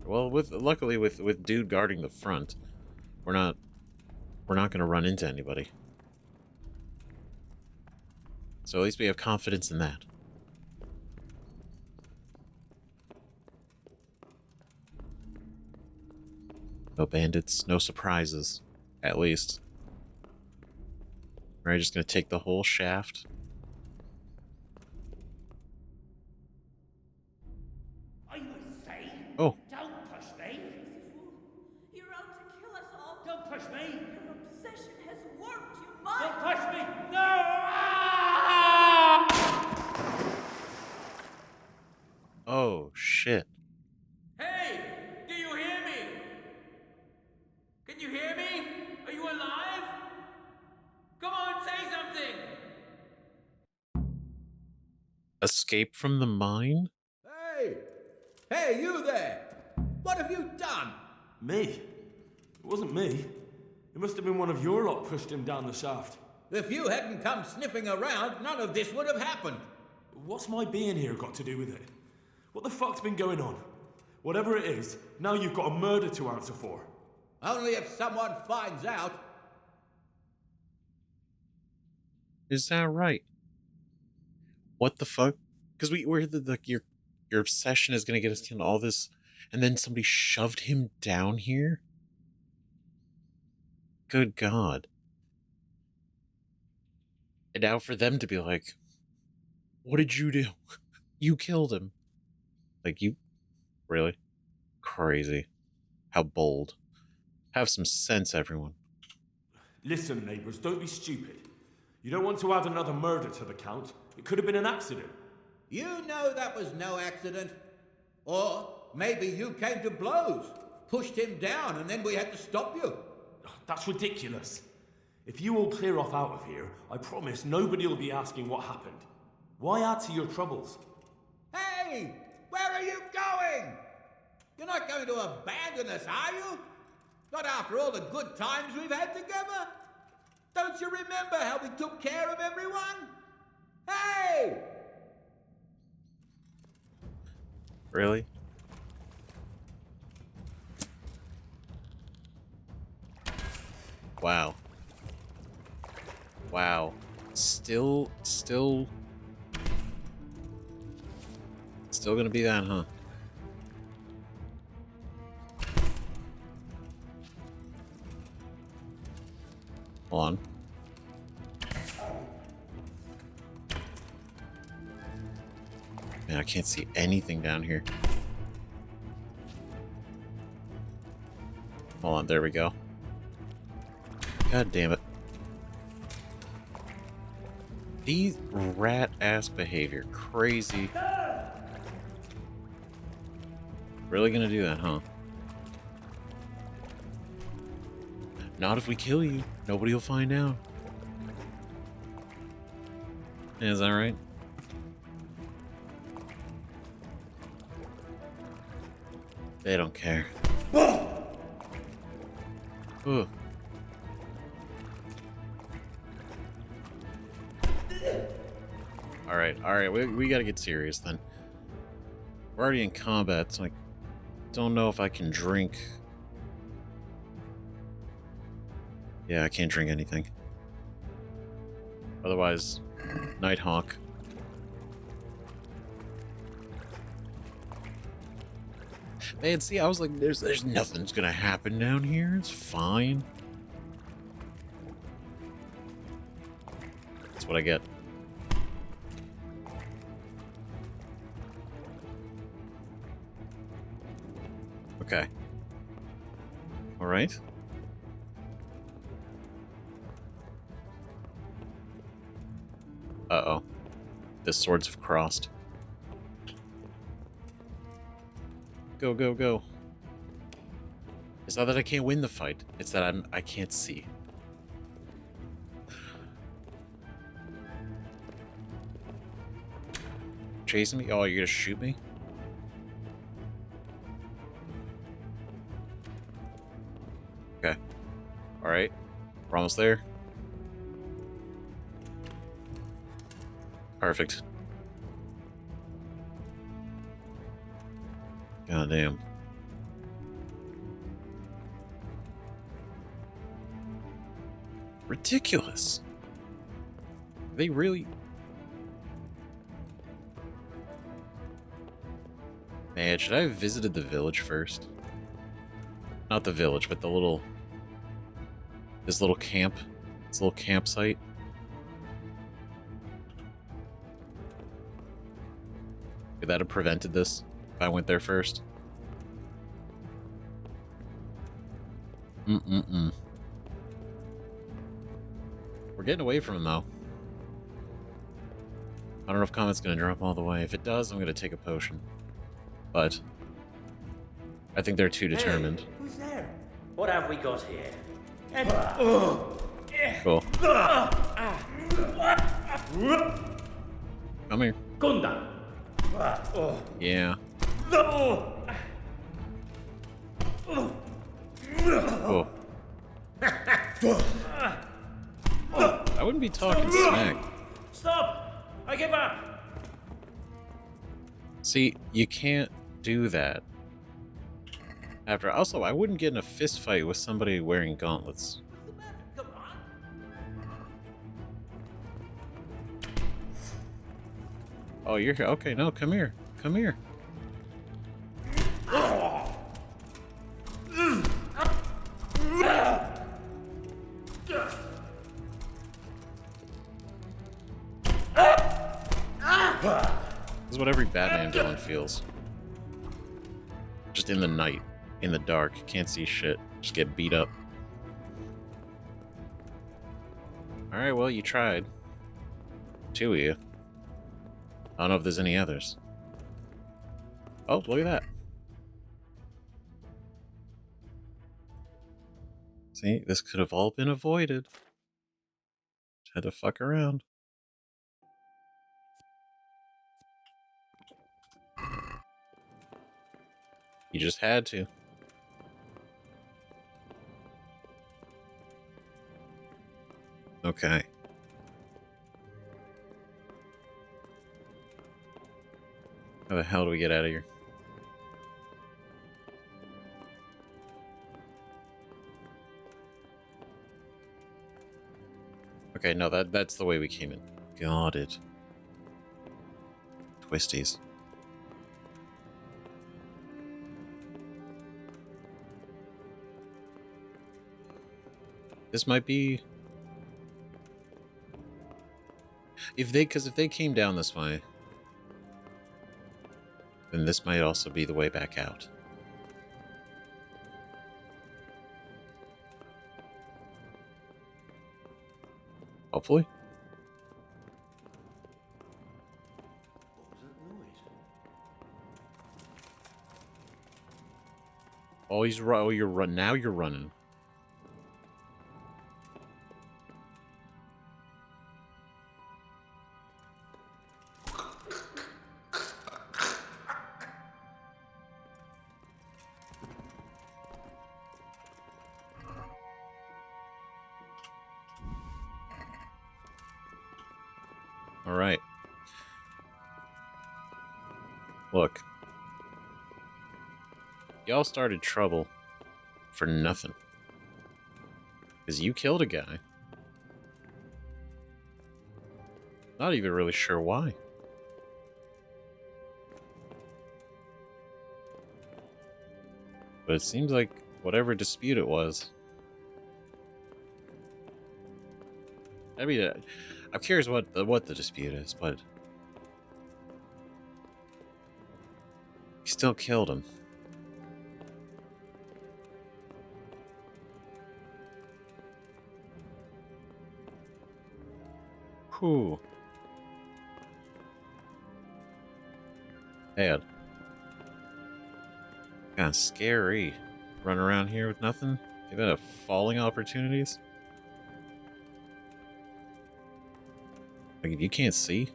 Well, luckily with dude guarding the front, we're not gonna run into anybody. So at least we have confidence in that. No bandits, no surprises, at least. We're just gonna take the whole shaft. I say, oh, don't push me. You're out to kill us all. Don't push me. Your obsession has warped you, mind. Don't push me. No! Oh shit. Hey, do you hear me? Can you hear me? Are you alive? Come on, say something. Escape from the mine? Hey! Hey, you there! What have you done? Me? It wasn't me. It must have been one of your lot pushed him down the shaft. If you hadn't come sniffing around, none of this would have happened. What's my being here got to do with it? What the fuck's been going on? Whatever it is, now you've got a murder to answer for. Only if someone finds out. Is that right? What the fuck? Because we're your obsession is gonna get us into all this, and then somebody shoved him down here? Good God. And now for them to be like, what did you do? You killed him. Like, you... Really? Crazy. How bold. Have some sense, everyone. Listen, neighbours, don't be stupid. You don't want to add another murder to the count. It could have been an accident. You know that was no accident. Or maybe you came to blows, pushed him down, and then we had to stop you. That's ridiculous. If you all clear off out of here, I promise nobody will be asking what happened. Why add to your troubles? Hey! Where are you going? You're not going to abandon us, are you? Not after all the good times we've had together? Don't you remember how we took care of everyone? Hey! Really? Wow. Wow. Still gonna be that, huh? Hold on. Man, I can't see anything down here. Hold on, there we go. God damn it. These rat-ass behavior. Crazy. Really gonna do that, huh? Not if we kill you. Nobody will find out. Is that right? They don't care. Ugh. Alright, we gotta get serious then. We're already in combat, so I don't know if I can drink. Yeah, I can't drink anything. Otherwise, Nighthawk. Man, see, I was like, there's nothing's gonna happen down here. It's fine. That's what I get. Okay. All right. Uh-oh. The swords have crossed. Go, go, go. It's not that I can't win the fight. It's that I can't see. Chasing me? Oh, you're gonna shoot me? Okay. Alright. We're almost there. Perfect. God damn. Ridiculous. They really... Man, should I have visited the village first? Not the village, but the little... This little camp. This little campsite. Could that have prevented this if I went there first? We're getting away from him, though. I don't know if combat's gonna drop all the way. If it does, I'm gonna take a potion. But I think they're too determined. Hey, who's there? What have we got here? Cool. Come here. Gunda. Yeah. Oh. I wouldn't be talking smack. Stop! I give up! See, you can't do that. Also, I wouldn't get in a fist fight with somebody wearing gauntlets. Oh, you're here. Okay, no, come here. Come here. This is what every Batman villain feels. Just in the night, in the dark, can't see shit. Just get beat up. Alright, well, you tried. Two of you. I don't know if there's any others. Oh, look at that. See, this could have all been avoided. Just had to fuck around. You just had to. Okay. How the hell do we get out of here? Okay, no, that's the way we came in. Got it. Twisties. This might be... Because if they came down this way, then this might also be the way back out. Hopefully. Oh, you're run. Now you're running. Alright. Look. Y'all started trouble for nothing. Because you killed a guy. Not even really sure why. But it seems like whatever dispute it was. I mean, I'm curious what the dispute is, but you still killed him. Whew. Bad. Kind of scary. Run around here with nothing. Even have falling opportunities. Like, if you can't see.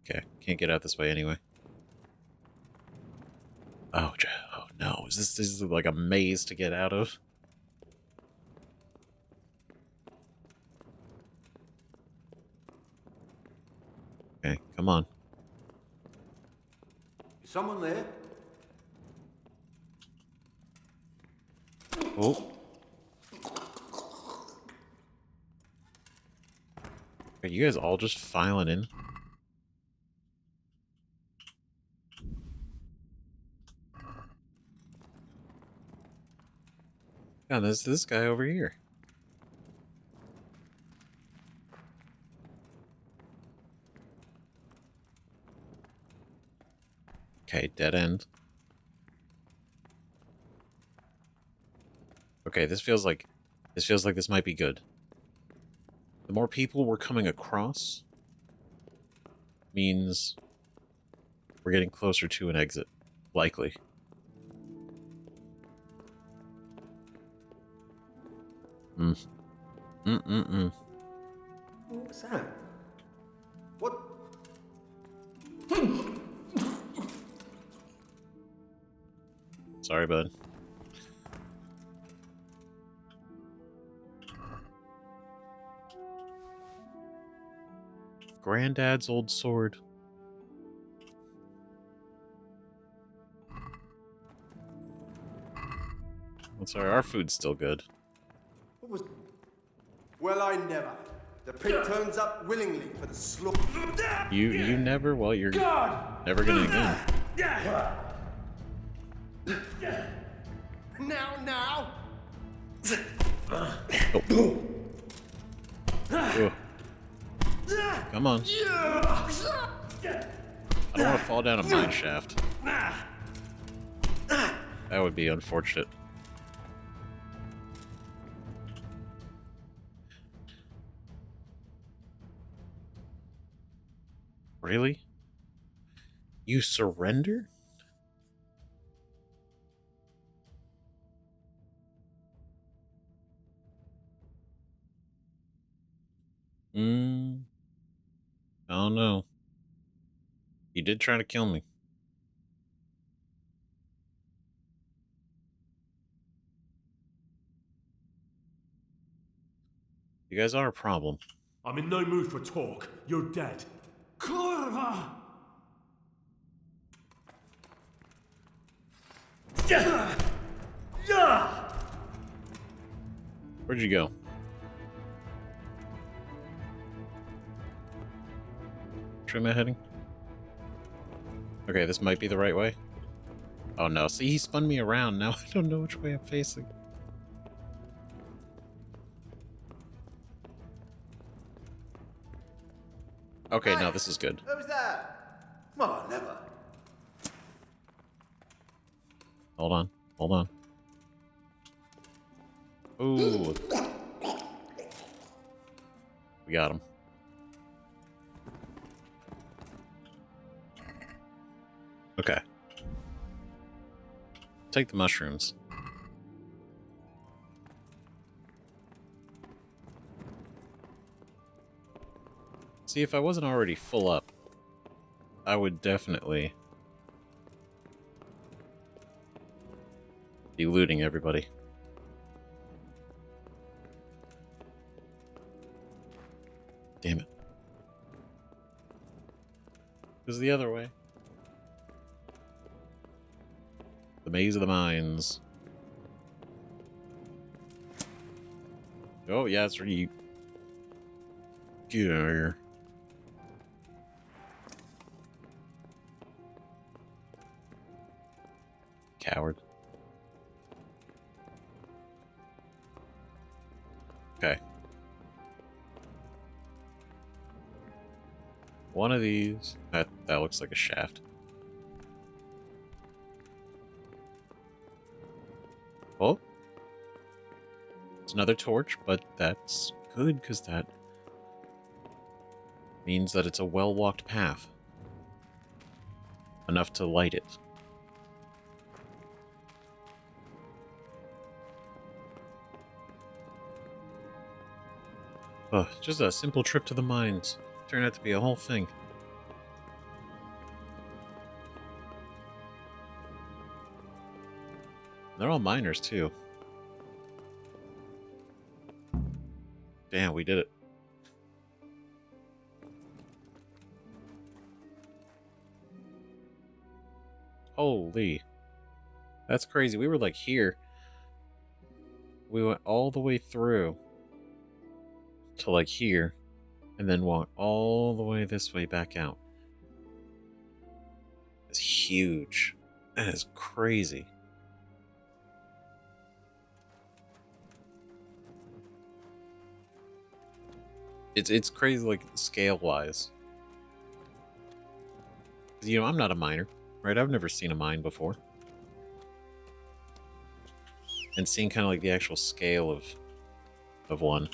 Okay, can't get out this way anyway. Oh no, this is like a maze to get out of? Okay, come on. Is someone there? Oh. Are you guys all just filing in? Yeah, there's this guy over here. Okay, dead end. Okay, this feels like this might be good. The more people we're coming across means we're getting closer to an exit. Likely. Sam. What? Sorry, bud. Granddad's old sword. What's our food's still good. What was... Well, I never. The pig turns up willingly for the slaughter. You never, well, you're never gonna again. Now. Oh. Oh. Come on. I don't want to fall down a mine shaft. That would be unfortunate. Really? You surrender? I don't know. You did try to kill me. You guys are a problem. I'm in no mood for talk. You're dead. Kurva! Where'd you go? Which way am I heading? Okay, this might be the right way. Oh no, see, he spun me around. Now I don't know which way I'm facing. Okay, no, this is good. Who's that? Oh, never. Hold on, hold on. Ooh. We got him. Okay. Take the mushrooms. See, if I wasn't already full up, I would definitely be looting everybody. Damn it. It was the other way. The maze of the mines. Oh, yeah, that's where you... Get out of here. Coward. Okay. One of these. That looks like a shaft. Oh. It's another torch, but that's good because that means that it's a well-walked path. Enough to light it. Oh, just a simple trip to the mines. Turned out to be a whole thing. They're all miners, too. Damn, we did it. Holy. That's crazy. We were like here. We went all the way through to like here, and then walked all the way this way back out. It's huge. That is crazy. It's crazy, like, scale-wise. You know, I'm not a miner, right? I've never seen a mine before. And seeing kind of like the actual scale of one.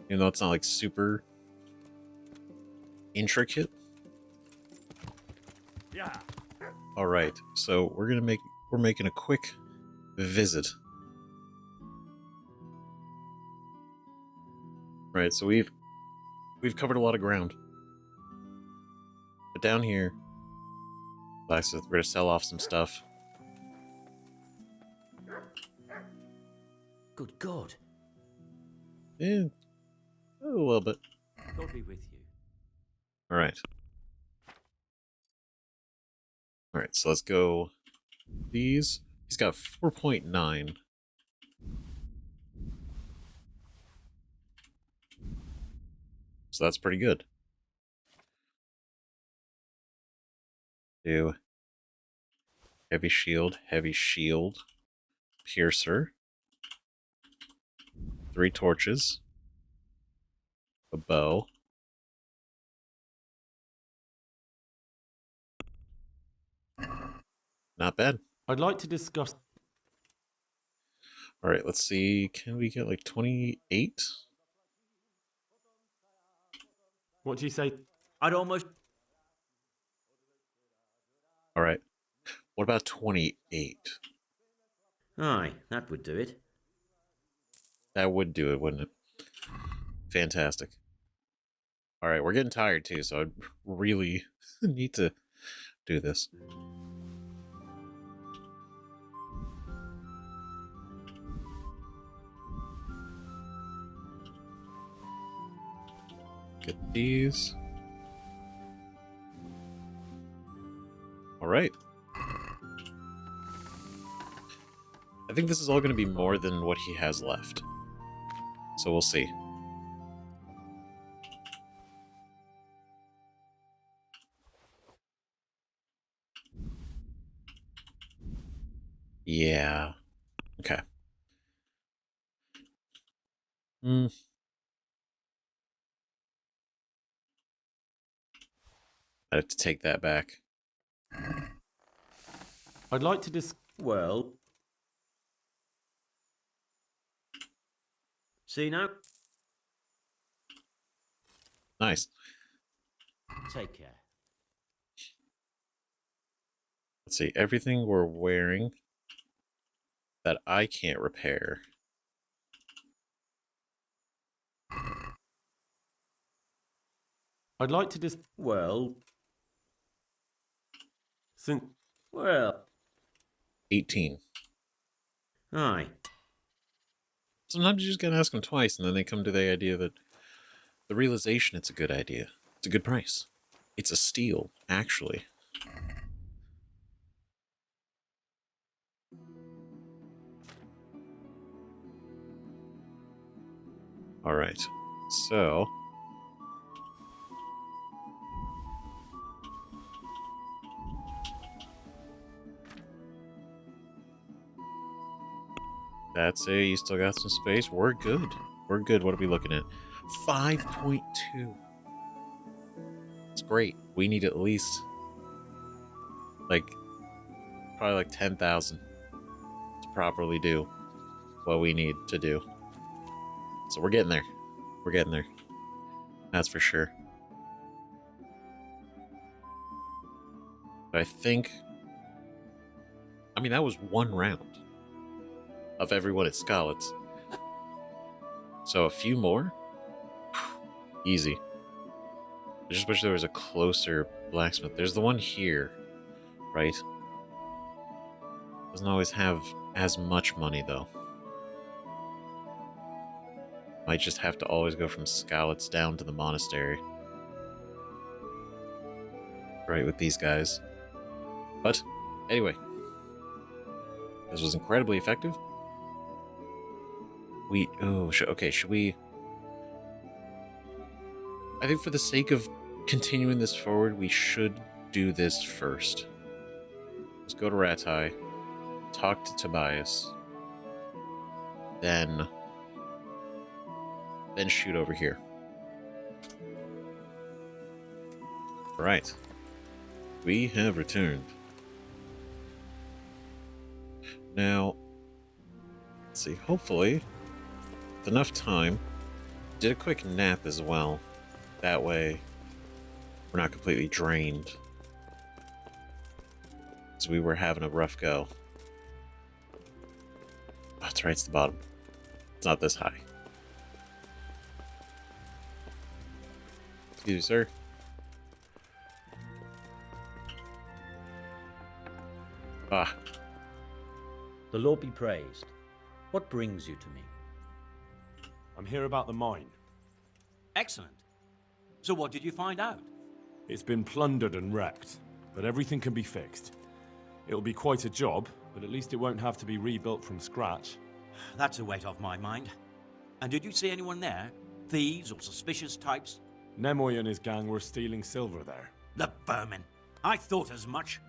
Even though it's not like super intricate. Yeah. All right, so we're making a quick visit. Right, so we've covered a lot of ground. But down here, like, so we're gonna sell off some stuff. Good God. Yeah, a little bit. God be with you. All right. All right, so let's go. These. He's got 4.9. So that's pretty good. Do heavy shield, piercer, 3 torches, a bow, not bad. I'd like to discuss. All right, let's see. Can we get like 28? What do you say? I'd almost. All right. What about 28? Aye, that would do it. That would do it, wouldn't it? Fantastic. All right, we're getting tired too, so I really need to do this. Get these. All right. I think this is all going to be more than what he has left. So we'll see. Yeah. Okay. I have to take that back. I'd like to Well. See now? Nice. Take care. Let's see. Everything we're wearing that I can't repair. I'd like to Well. Since. Well. 18. Aye. Sometimes you just gotta ask them twice, and then they come to the idea that the realization it's a good idea. It's a good price. It's a steal, actually. All right, so that's a, you still got some space. We're good. We're good. What are we looking at? 5.2. It's great. We need at least, like, probably like 10,000 to properly do what we need to do. So we're getting there. We're getting there. That's for sure. But I think, I mean, that was one round of everyone at Skalitz. So a few more? Easy. I just wish there was a closer blacksmith. There's the one here, right? Doesn't always have as much money, though. Might just have to always go from Skalitz down to the monastery. Right, with these guys. But, anyway. This was incredibly effective. Should we... I think for the sake of continuing this forward, we should do this first. Let's go to Ratai, talk to Tobias, then shoot over here. Alright. We have returned. Now, let's see, hopefully, with enough time, did a quick nap as well. That way, we're not completely drained. Because we were having a rough go. Oh, that's right, it's the bottom. It's not this high. Excuse me, sir. Ah. The Lord be praised. What brings you to me? I'm here about the mine. Excellent. So what did you find out? It's been plundered and wrecked, but everything can be fixed. It'll be quite a job, but at least it won't have to be rebuilt from scratch. That's a weight off my mind. And did you see anyone there? Thieves or suspicious types? Nemoy and his gang were stealing silver there. The vermin. I thought as much.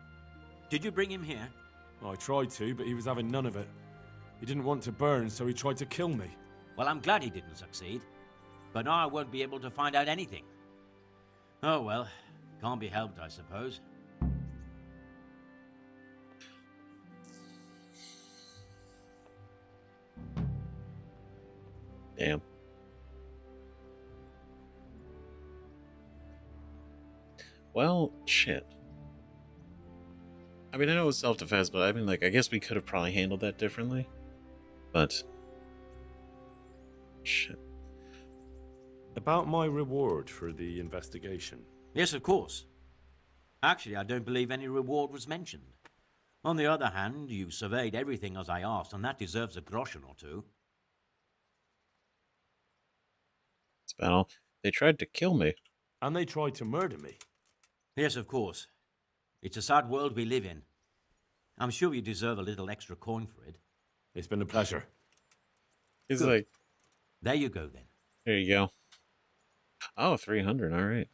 Did you bring him here? I tried to, but he was having none of it. He didn't want to burn, so he tried to kill me. Well, I'm glad he didn't succeed. But now I won't be able to find out anything. Oh well, can't be helped, I suppose. Damn. Well, shit. I mean, I know it was self-defense, but I mean, like, I guess we could have probably handled that differently. But... shit. About my reward for the investigation. Yes, of course. Actually, I don't believe any reward was mentioned. On the other hand, you surveyed everything as I asked, and that deserves a groschen or two. It's about all. They tried to kill me. And they tried to murder me. Yes, of course. It's a sad world we live in. I'm sure you deserve a little extra coin for it. It's been a pleasure. He's Good. like... There you go, then. There you go. Oh, 300, alright.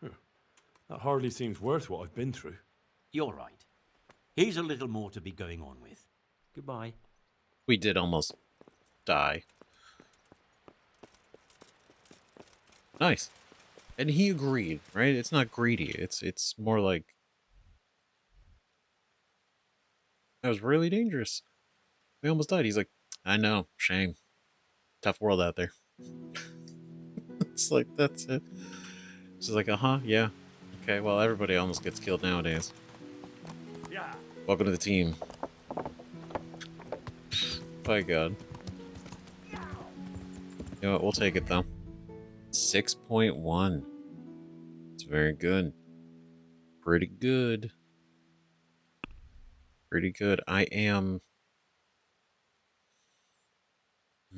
That hardly seems worth what I've been through. You're right. Here's a little more to be going on with. Goodbye. We did almost die. Nice. And he agreed, right? It's not greedy. It's more like... that was really dangerous. We almost died. He's like, I know, shame. Tough world out there. It's like, that's it. She's like, yeah. Okay, well, everybody almost gets killed nowadays. Yeah. Welcome to the team. By God. You know what, we'll take it, though. 6.1. It's very good. Pretty good. Pretty good. I am...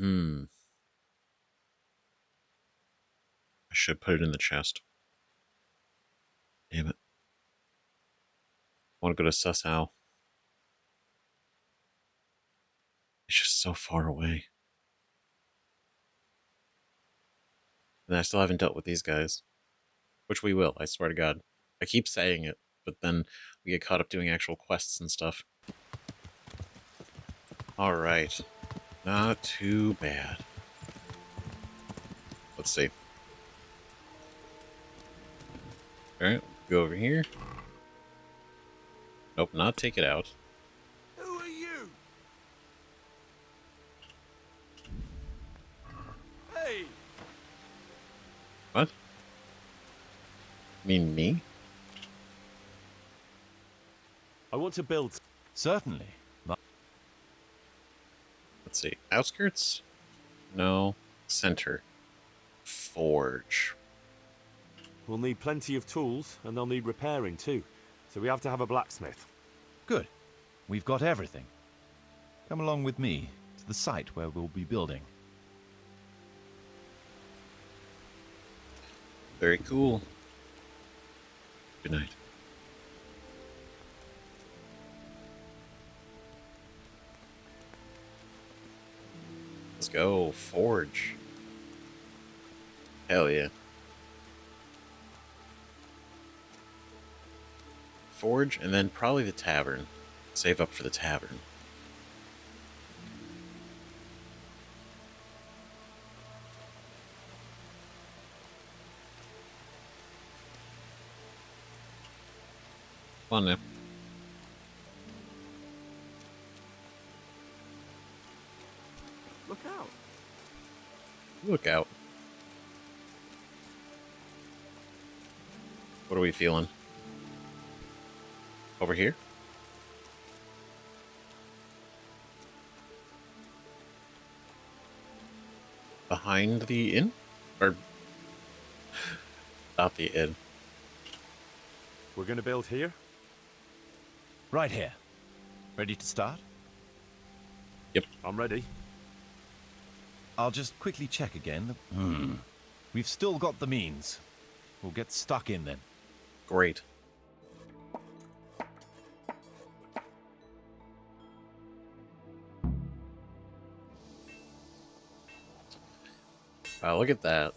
I should put it in the chest. Damn it. I want to go to Susau. It's just so far away. And I still haven't dealt with these guys. Which we will, I swear to God. I keep saying it, but then we get caught up doing actual quests and stuff. Alright. Not too bad. Let's see. Alright, go over here. Nope, not take it out. Who are you? Hey! What? You mean me? I want to build... Certainly. Let's see. Outskirts? No. Center. Forge. We'll need plenty of tools, and they'll need repairing too. So we have to have a blacksmith. Good. We've got everything. Come along with me to the site where we'll be building. Very cool. Good night. Let's go. Forge. Hell yeah. Forge, and then probably the tavern. Save up for the tavern. Come on now. Look out. Look out. What are we feeling? Over here? Behind the inn? Or... not the inn. We're going to build here? Right here. Ready to start? Yep. I'm ready. I'll just quickly check again. We've still got the means. We'll get stuck in then. Great. Wow, look at that.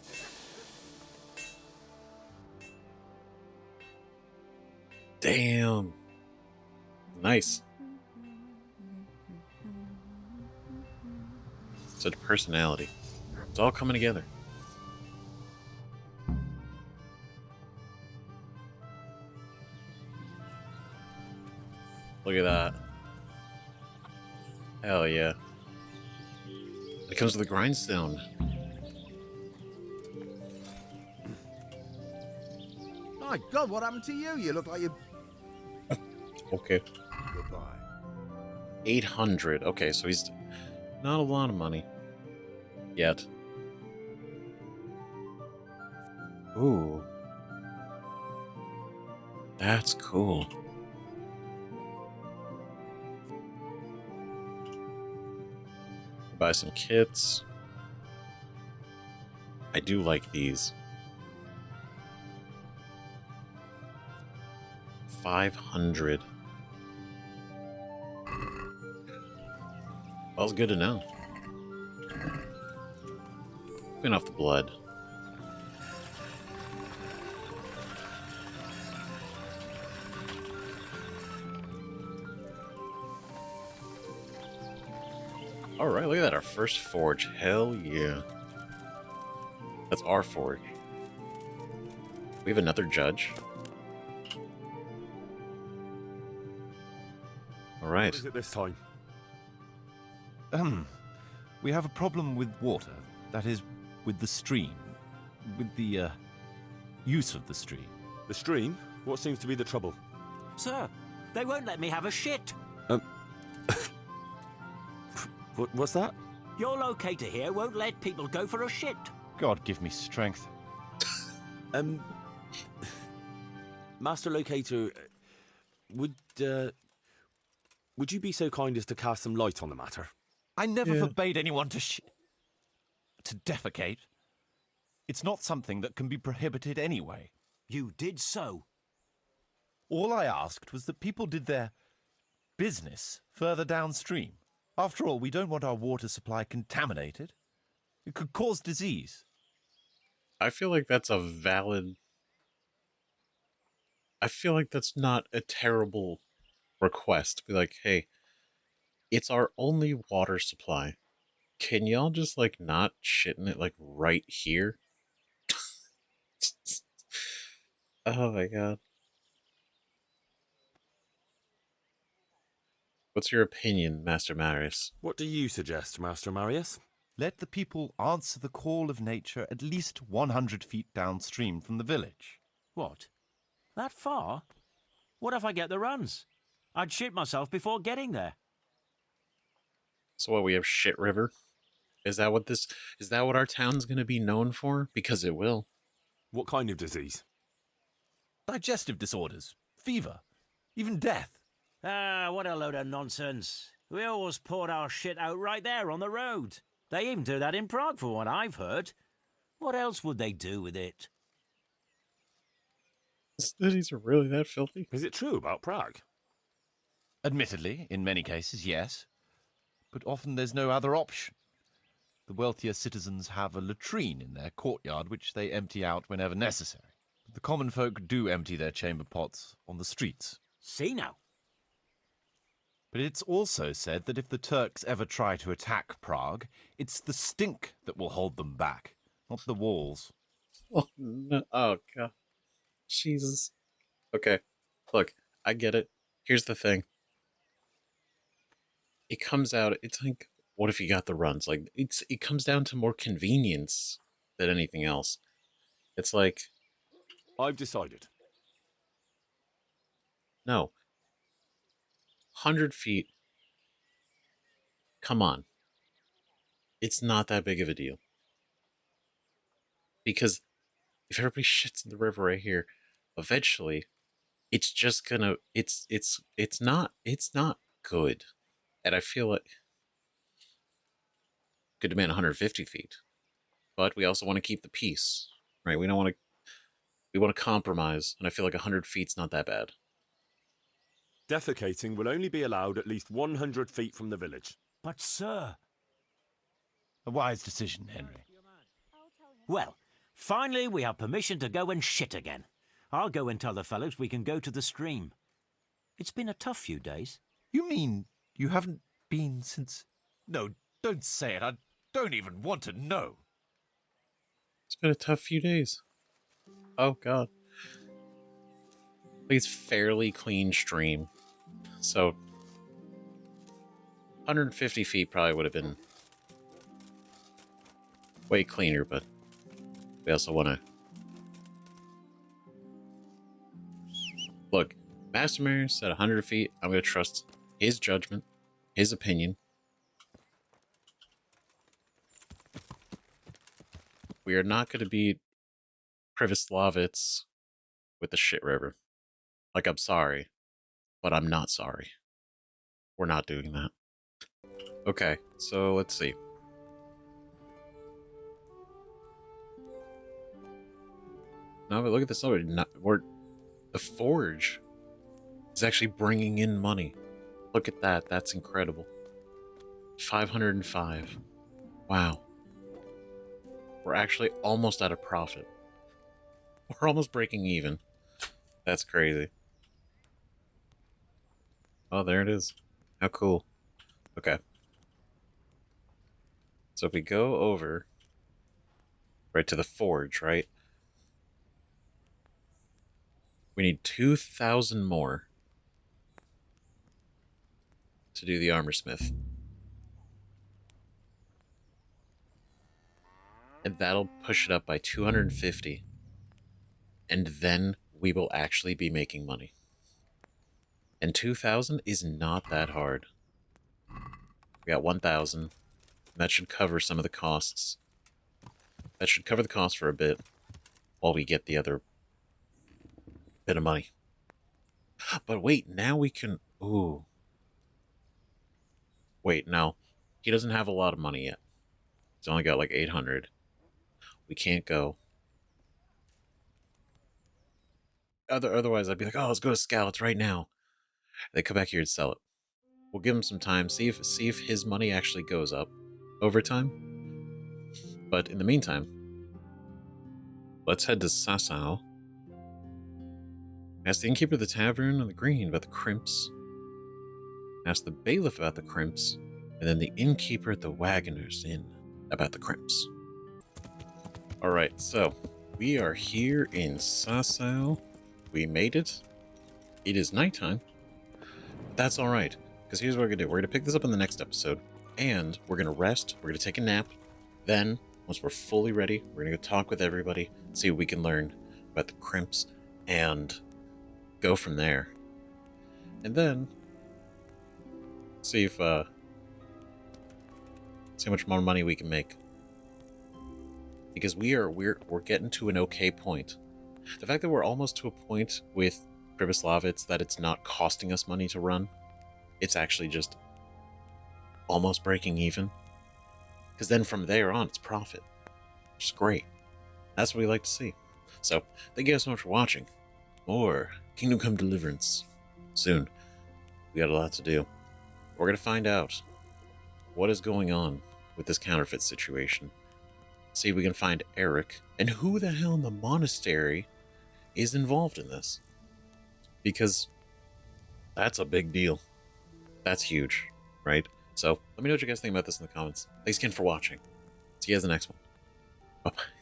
Damn. Nice. Such personality. It's all coming together. Look at that. Hell yeah. It comes with a grindstone. My God, what happened to you? You look like you... Okay. Goodbye. 800. Okay, so he's not a lot of money. Yet. Ooh. That's cool. Buy some kits. I do like these. 500. Well, it's good to know. Clean off the blood. Alright, look at that, our first forge. Hell yeah. That's our forge. We have another judge. Alright. What is it this time? We have a problem with water. That is, with the stream. With the, use of the stream. The stream? What seems to be the trouble? Sir, they won't let me have a shit. What's that? Your locator here won't let people go for a shit. God give me strength. Master Locator, would you be so kind as to cast some light on the matter? I never forbade anyone to defecate. It's not something that can be prohibited anyway. You did so. All I asked was that people did their business further downstream. After all, we don't want our water supply contaminated. It could cause disease. I feel like that's a valid... I feel like that's not a terrible request. Be like, hey, it's our only water supply. Can y'all just, like, not shit in it, like, right here? Oh my god. What's your opinion, Master Marius? What do you suggest, Master Marius? Let the people answer the call of nature at least 100 feet downstream from the village. What? That far? What if I get the runs? I'd shit myself before getting there. So what, we have Shit River? Is that what our town's gonna be known for? Because it will. What kind of disease? Digestive disorders, fever, even death. Ah, what a load of nonsense. We always poured our shit out right there on the road. They even do that in Prague, for what I've heard. What else would they do with it? Cities are really that filthy? Is it true about Prague? Admittedly, in many cases, yes. But often there's no other option. The wealthier citizens have a latrine in their courtyard which they empty out whenever necessary. But the common folk do empty their chamber pots on the streets. See now. But it's also said that if the Turks ever try to attack Prague, it's the stink that will hold them back, not the walls. Oh, no. Oh, God. Jesus. Okay. Look, I get it. Here's the thing. It comes out, it's like, what if you got the runs? Like, it comes down to more convenience than anything else. It's like... I've decided. No. 100 feet. Come on. It's not that big of a deal. Because if everybody shits in the river right here, eventually, it's just gonna... It's not good. And I feel like... Could demand 150 feet. But we also want to keep the peace. Right? We don't want to... We want to compromise. And I feel like 100 feet's not that bad. Defecating will only be allowed at least 100 feet from the village. But, sir... A wise decision, Henry. Well, finally we have permission to go and shit again. I'll go and tell the fellows we can go to the stream. It's been a tough few days. You mean you haven't been since... No, don't say it. I don't even want to know. It's been a tough few days. Oh, God. It's fairly clean stream. So 150 feet probably would have been way cleaner, but we also want to... Look, Master Mayor said 100 feet. I'm going to trust his judgment, his opinion. We are not going to be Privoslavets with the Shit River. Like, I'm sorry, but I'm not sorry. We're not doing that. Okay, so let's see. No, but look at this. The forge is actually bringing in money. Look at that. That's incredible. 505. Wow. We're actually almost at a profit. We're almost breaking even. That's crazy. Oh, there it is. How cool. Okay. So if we go over right to the forge, right? We need 2,000 more to do the armorsmith. And that'll push it up by 250. And then we will actually be making money. And 2,000 is not that hard. We got 1,000. That should cover some of the costs. That should cover the cost for a bit while we get the other bit of money. But wait, now we can... Ooh. Wait, no. He doesn't have a lot of money yet. He's only got like 800. We can't go. Otherwise, I'd be like, oh, let's go to Skalitz right now. They come back here and sell it. We'll give him some time, see if his money actually goes up over time. But in the meantime, let's head to Sasau. Ask the innkeeper of the tavern on the green about the crimps. Ask the bailiff about the crimps, and then the innkeeper at the Wagoner's Inn about the crimps. Alright, so we are here in Sasau. We made it. It is nighttime. That's alright, because here's what we're going to do. We're going to pick this up in the next episode, and we're going to rest, we're going to take a nap. Then, once we're fully ready, we're going to go talk with everybody, see what we can learn about the crimps, and go from there. And then see how much more money we can make. Because we're getting to an okay point. The fact that we're almost to a point with Pribyslavitz that it's not costing us money to run, it's actually just almost breaking even. Because then from there on, it's profit, which is great. That's what we like to see. So, thank you guys so much for watching. More Kingdom Come Deliverance soon. We got a lot to do. We're going to find out what is going on with this counterfeit situation. See if we can find Eric, and who the hell in the monastery is involved in this. Because that's a big deal. That's huge, right? So, let me know what you guys think about this in the comments. Thanks again for watching. See you guys in the next one. Bye-bye.